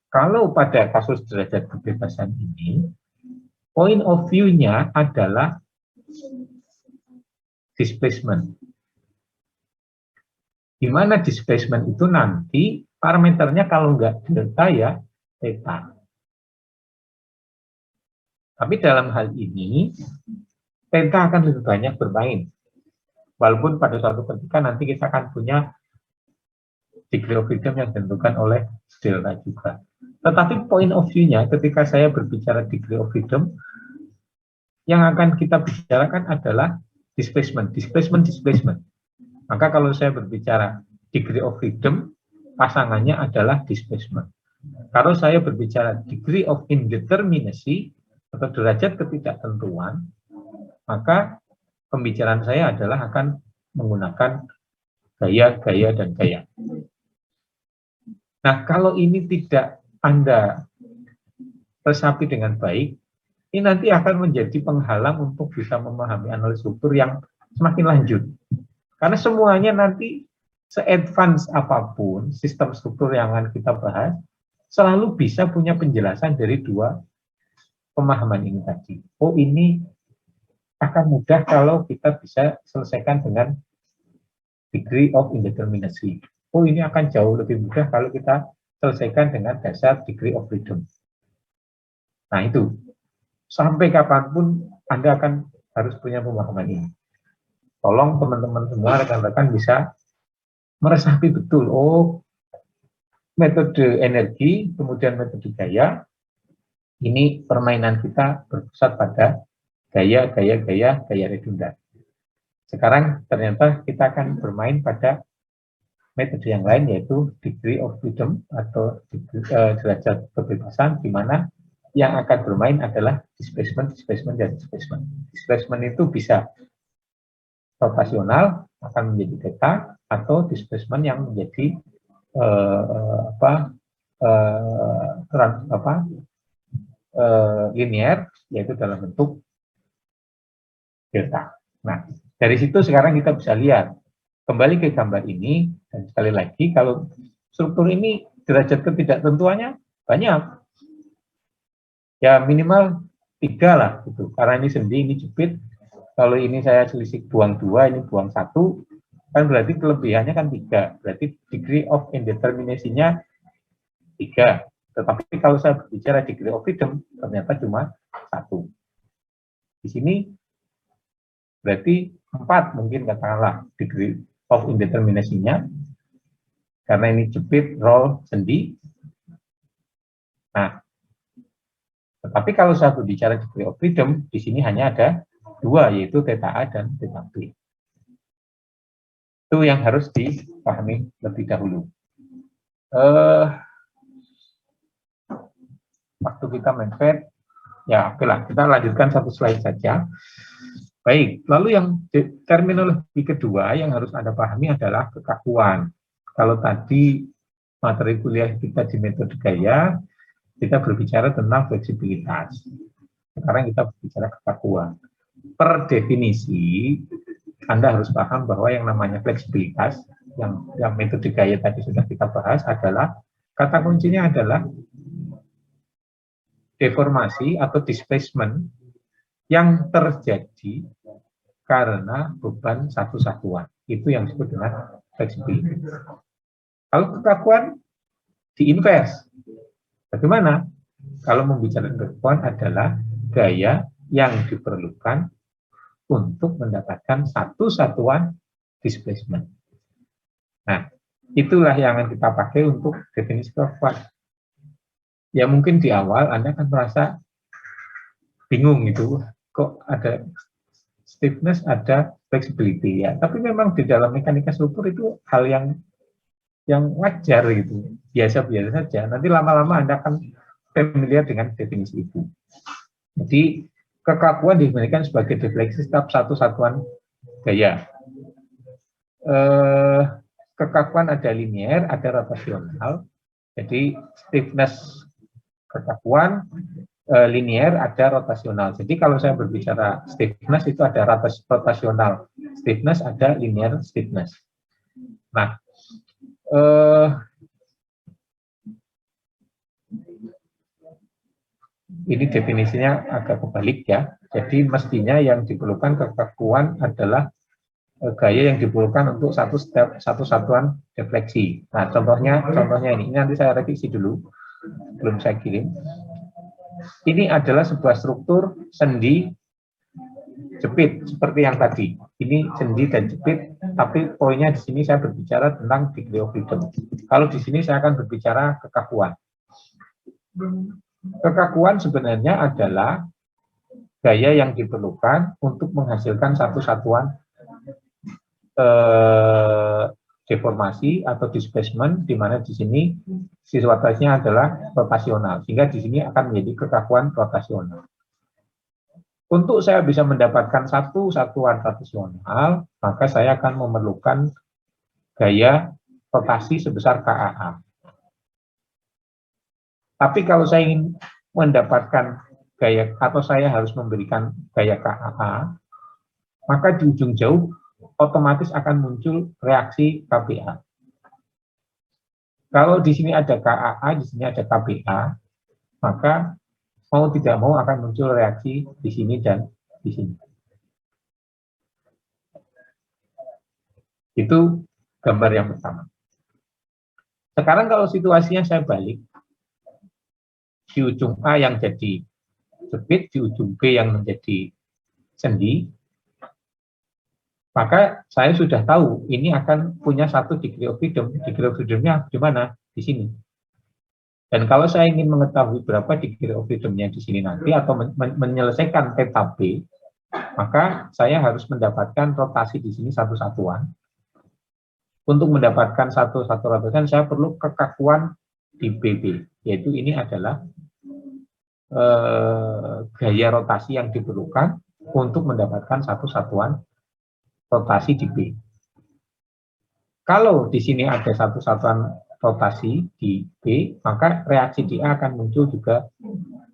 kalau pada kasus derajat kebebasan ini, point of view-nya adalah displacement. Di mana displacement itu nanti parameternya kalau nggak delta ya theta. Tapi dalam hal ini, theta akan lebih banyak bermain. Walaupun pada suatu ketika nanti kita akan punya degree of freedom yang ditentukan oleh delta juga. Tetapi point of view-nya ketika saya berbicara degree of freedom, yang akan kita bicarakan adalah displacement. Maka kalau saya berbicara degree of freedom, pasangannya adalah displacement. Kalau saya berbicara degree of indeterminacy, atau derajat ketidaktentuan, maka pembicaraan saya adalah akan menggunakan gaya, dan gaya. Nah, kalau ini tidak Anda resapi dengan baik, ini nanti akan menjadi penghalang untuk bisa memahami analisis struktur yang semakin lanjut. Karena semuanya nanti se-advance apapun sistem struktur yang akan kita bahas, selalu bisa punya penjelasan dari dua pemahaman ini tadi. Oh, ini akan mudah kalau kita bisa selesaikan dengan degree of indeterminacy. Oh, ini akan jauh lebih mudah kalau kita selesaikan dengan dasar degree of freedom. Nah, itu. Sampai kapanpun Anda akan harus punya pemahaman ini. Tolong teman-teman semua, rekan-rekan bisa meresapi betul. Oh, metode energi, kemudian metode gaya, ini permainan kita berpusat pada gaya redundan. Sekarang ternyata kita akan bermain pada metode yang lain, yaitu degree of freedom atau derajat kebebasan, di mana yang akan bermain adalah displacement. Displacement itu bisa rotasional, akan menjadi theta, atau displacement yang menjadi linear, yaitu dalam bentuk delta. Nah, dari situ sekarang kita bisa lihat, kembali ke gambar ini, dan sekali lagi, kalau struktur ini derajat ketidaktentuannya banyak, ya minimal 3 lah, gitu. Karena ini sendi, ini jepit, kalau ini saya selisih buang 2, ini buang 1, kan berarti kelebihannya kan 3, berarti degree of indeterminacy-nya 3. Tetapi kalau saya berbicara degree of freedom, ternyata cuma 1. Di sini berarti 4 mungkin katakanlah degree of indeterminacy-nya, karena ini jepit, roll, sendi. Nah, tetapi kalau saya berbicara degree of freedom, di sini hanya ada 2, yaitu theta A dan theta B. Itu yang harus dipahami lebih dahulu. Waktu kita mepet, ya oke lah, kita lanjutkan satu slide saja. Baik, lalu yang terminologi kedua yang harus Anda pahami adalah kekakuan. Kalau tadi materi kuliah kita di metode gaya, kita berbicara tentang fleksibilitas. Sekarang kita berbicara kekakuan. Per definisi, Anda harus paham bahwa yang namanya fleksibilitas, yang metode gaya tadi sudah kita bahas, adalah kata kuncinya adalah deformasi atau displacement yang terjadi karena beban satu satuan. Itu yang disebut dengan fleksibilitas. Kalau kekakuan di-inverse. Bagaimana? Kalau membicarakan kekakuan adalah gaya yang diperlukan untuk mendapatkan satu satuan displacement. Nah, itulah yang akan kita pakai untuk definisi kekakuan. Ya mungkin di awal Anda akan merasa bingung gitu, kok ada stiffness, ada flexibility ya. Tapi memang di dalam mekanika struktur itu hal yang wajar gitu, biasa-biasa saja. Nanti lama-lama Anda akan familiar dengan definisi itu. Jadi kekakuan diberikan sebagai defleksi setiap satu satuan gaya. Kekakuan ada linear, ada rotasional. Jadi stiffness kekakuan, linear, ada rotasional. Jadi kalau saya berbicara stiffness itu ada rotasional stiffness, ada linear stiffness. Nah, ini definisinya agak kebalik ya. Jadi mestinya yang diperlukan kekakuan adalah gaya yang diperlukan untuk satu satuan defleksi. Nah, contohnya ini nanti saya revisi dulu, belum saya kirim. Ini adalah sebuah struktur sendi jepit seperti yang tadi. Ini sendi dan jepit, tapi poinnya di sini saya berbicara tentang degree of freedom. Kalau di sini saya akan berbicara kekakuan. Kekakuan sebenarnya adalah gaya yang diperlukan untuk menghasilkan satu satuan deformasi atau displacement, di mana di sini siswatanya adalah rotasional, sehingga di sini akan menjadi kekakuan rotasional. Untuk saya bisa mendapatkan satu satuan rotasional, maka saya akan memerlukan gaya rotasi sebesar KAA. Tapi kalau saya ingin mendapatkan gaya, atau saya harus memberikan gaya KAA, maka di ujung jauh otomatis akan muncul reaksi KPA. Kalau di sini ada KAA, di sini ada KPA, maka mau tidak mau akan muncul reaksi di sini dan di sini. Itu gambar yang pertama. Sekarang kalau situasinya saya balik, di ujung A yang jadi jepit, di ujung B yang menjadi sendi, maka saya sudah tahu ini akan punya satu degree of freedom. Degree of freedom-nya di mana? Di sini. Dan kalau saya ingin mengetahui berapa degree of freedom-nya di sini nanti, atau menyelesaikan theta B, maka saya harus mendapatkan rotasi di sini satu satuan. Untuk mendapatkan satu rotasi, saya perlu kekakuan di BB, yaitu ini adalah gaya rotasi yang diperlukan untuk mendapatkan satu satuan rotasi di B. Kalau di sini ada satu satuan rotasi di B, maka reaksi di A akan muncul juga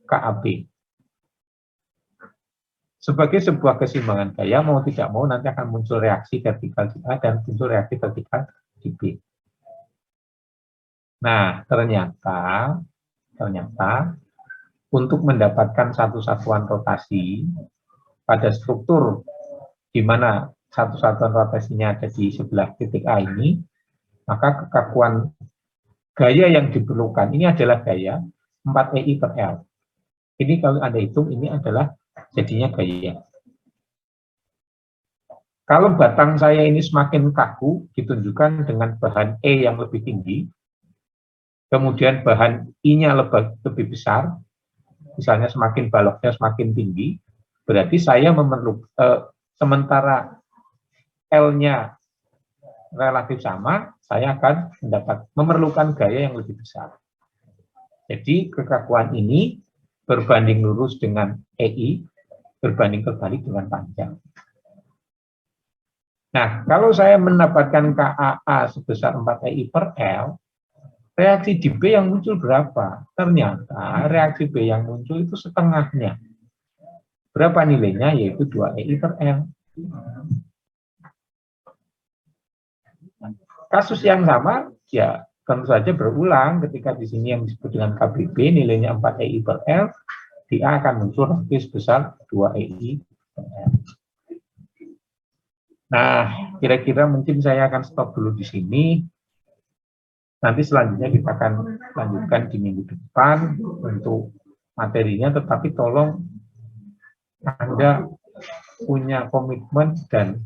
KAB. Sebagai sebuah keseimbangan gaya, mau tidak mau nanti akan muncul reaksi vertikal di A dan muncul reaksi vertikal di B. Nah, ternyata untuk mendapatkan satu satuan rotasi pada struktur di mana satu satuan rotasinya ada di sebelah titik A ini, maka kekakuan gaya yang diperlukan ini adalah gaya 4 EI per L. Ini kalau Anda hitung, ini adalah jadinya gaya. Kalau batang saya ini semakin kaku, ditunjukkan dengan bahan E yang lebih tinggi, kemudian bahan I-nya lebih besar, misalnya semakin baloknya semakin tinggi, berarti saya memerlukan, sementara L-nya relatif sama, saya akan memerlukan gaya yang lebih besar. Jadi kekakuan ini berbanding lurus dengan EI, berbanding terbalik dengan panjang. Nah, kalau saya mendapatkan KAA sebesar 4 EI per L, reaksi di B yang muncul berapa? Ternyata reaksi B yang muncul itu setengahnya. Berapa nilainya? Yaitu 2 EI per L. Kasus yang sama, ya tentu saja berulang ketika di sini yang disebut dengan KBB, nilainya 4 EI per L, di A akan muncul reaksi sebesar 2 EI per L. Nah, kira-kira mungkin saya akan stop dulu di sini. Nanti selanjutnya kita akan lanjutkan di minggu depan untuk materinya, tetapi tolong Anda punya komitmen dan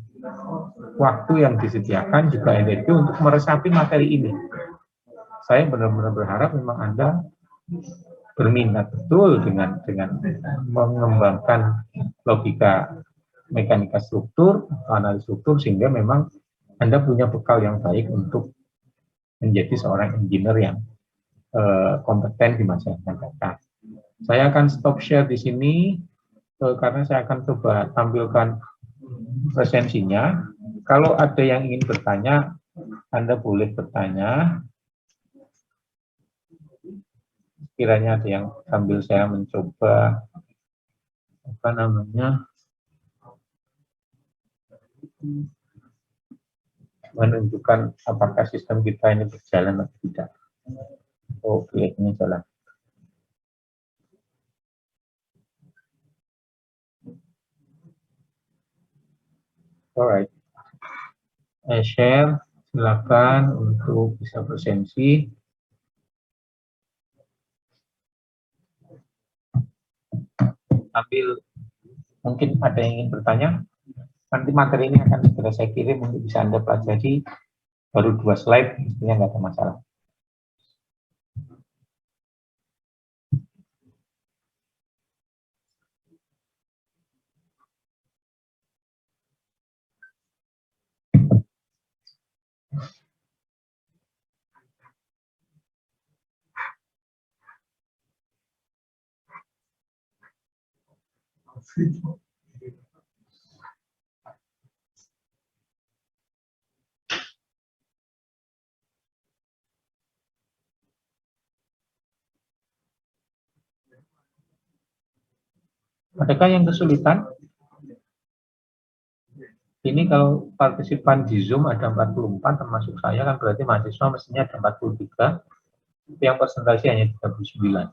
waktu yang disediakan juga energi untuk meresapi materi ini. Saya benar-benar berharap memang Anda berminat betul dengan mengembangkan logika mekanika struktur, analis struktur, sehingga memang Anda punya bekal yang baik untuk menjadi seorang engineer yang kompeten di masa yang akan datang. Saya akan stop share di sini karena saya akan coba tampilkan presensinya. Kalau ada yang ingin bertanya, Anda boleh bertanya. Kiranya ada yang sambil saya mencoba menunjukkan apakah sistem kita ini berjalan atau tidak. Oke, ini jalan. Alright. Share, silakan untuk bisa presensi. Sambil mungkin ada yang ingin bertanya, nanti materi ini akan segera saya kirim untuk bisa Anda pelajari. Baru 2 slide, mestinya nggak ada masalah. Adakah yang kesulitan? Ini kalau partisipan di Zoom ada 44, termasuk saya, kan berarti mahasiswa mestinya ada 43, yang presentasi hanya 39.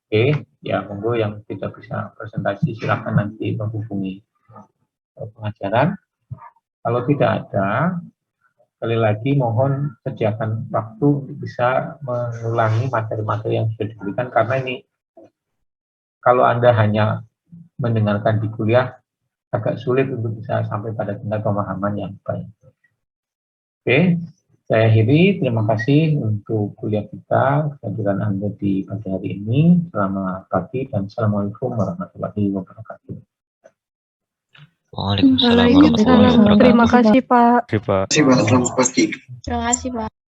Oke, ya monggo yang tidak bisa presentasi silakan nanti menghubungi pengajaran. Kalau tidak ada, sekali lagi mohon sediakan waktu untuk bisa mengulangi materi-materi yang sudah diberikan, karena ini kalau Anda hanya mendengarkan di kuliah, agak sulit untuk bisa sampai pada tingkat pemahaman yang baik. Oke, saya akhiri. Terima kasih untuk kuliah kita, kehadiran Anda di pagi hari ini. Selamat pagi dan Assalamualaikum warahmatullahi wabarakatuh. Waalaikumsalam warahmatullahi Waalaikumsalam. wabarakatuh. Terima kasih, Pak. Terima kasih, Pak. Selamat pagi. Terima kasih, Pak.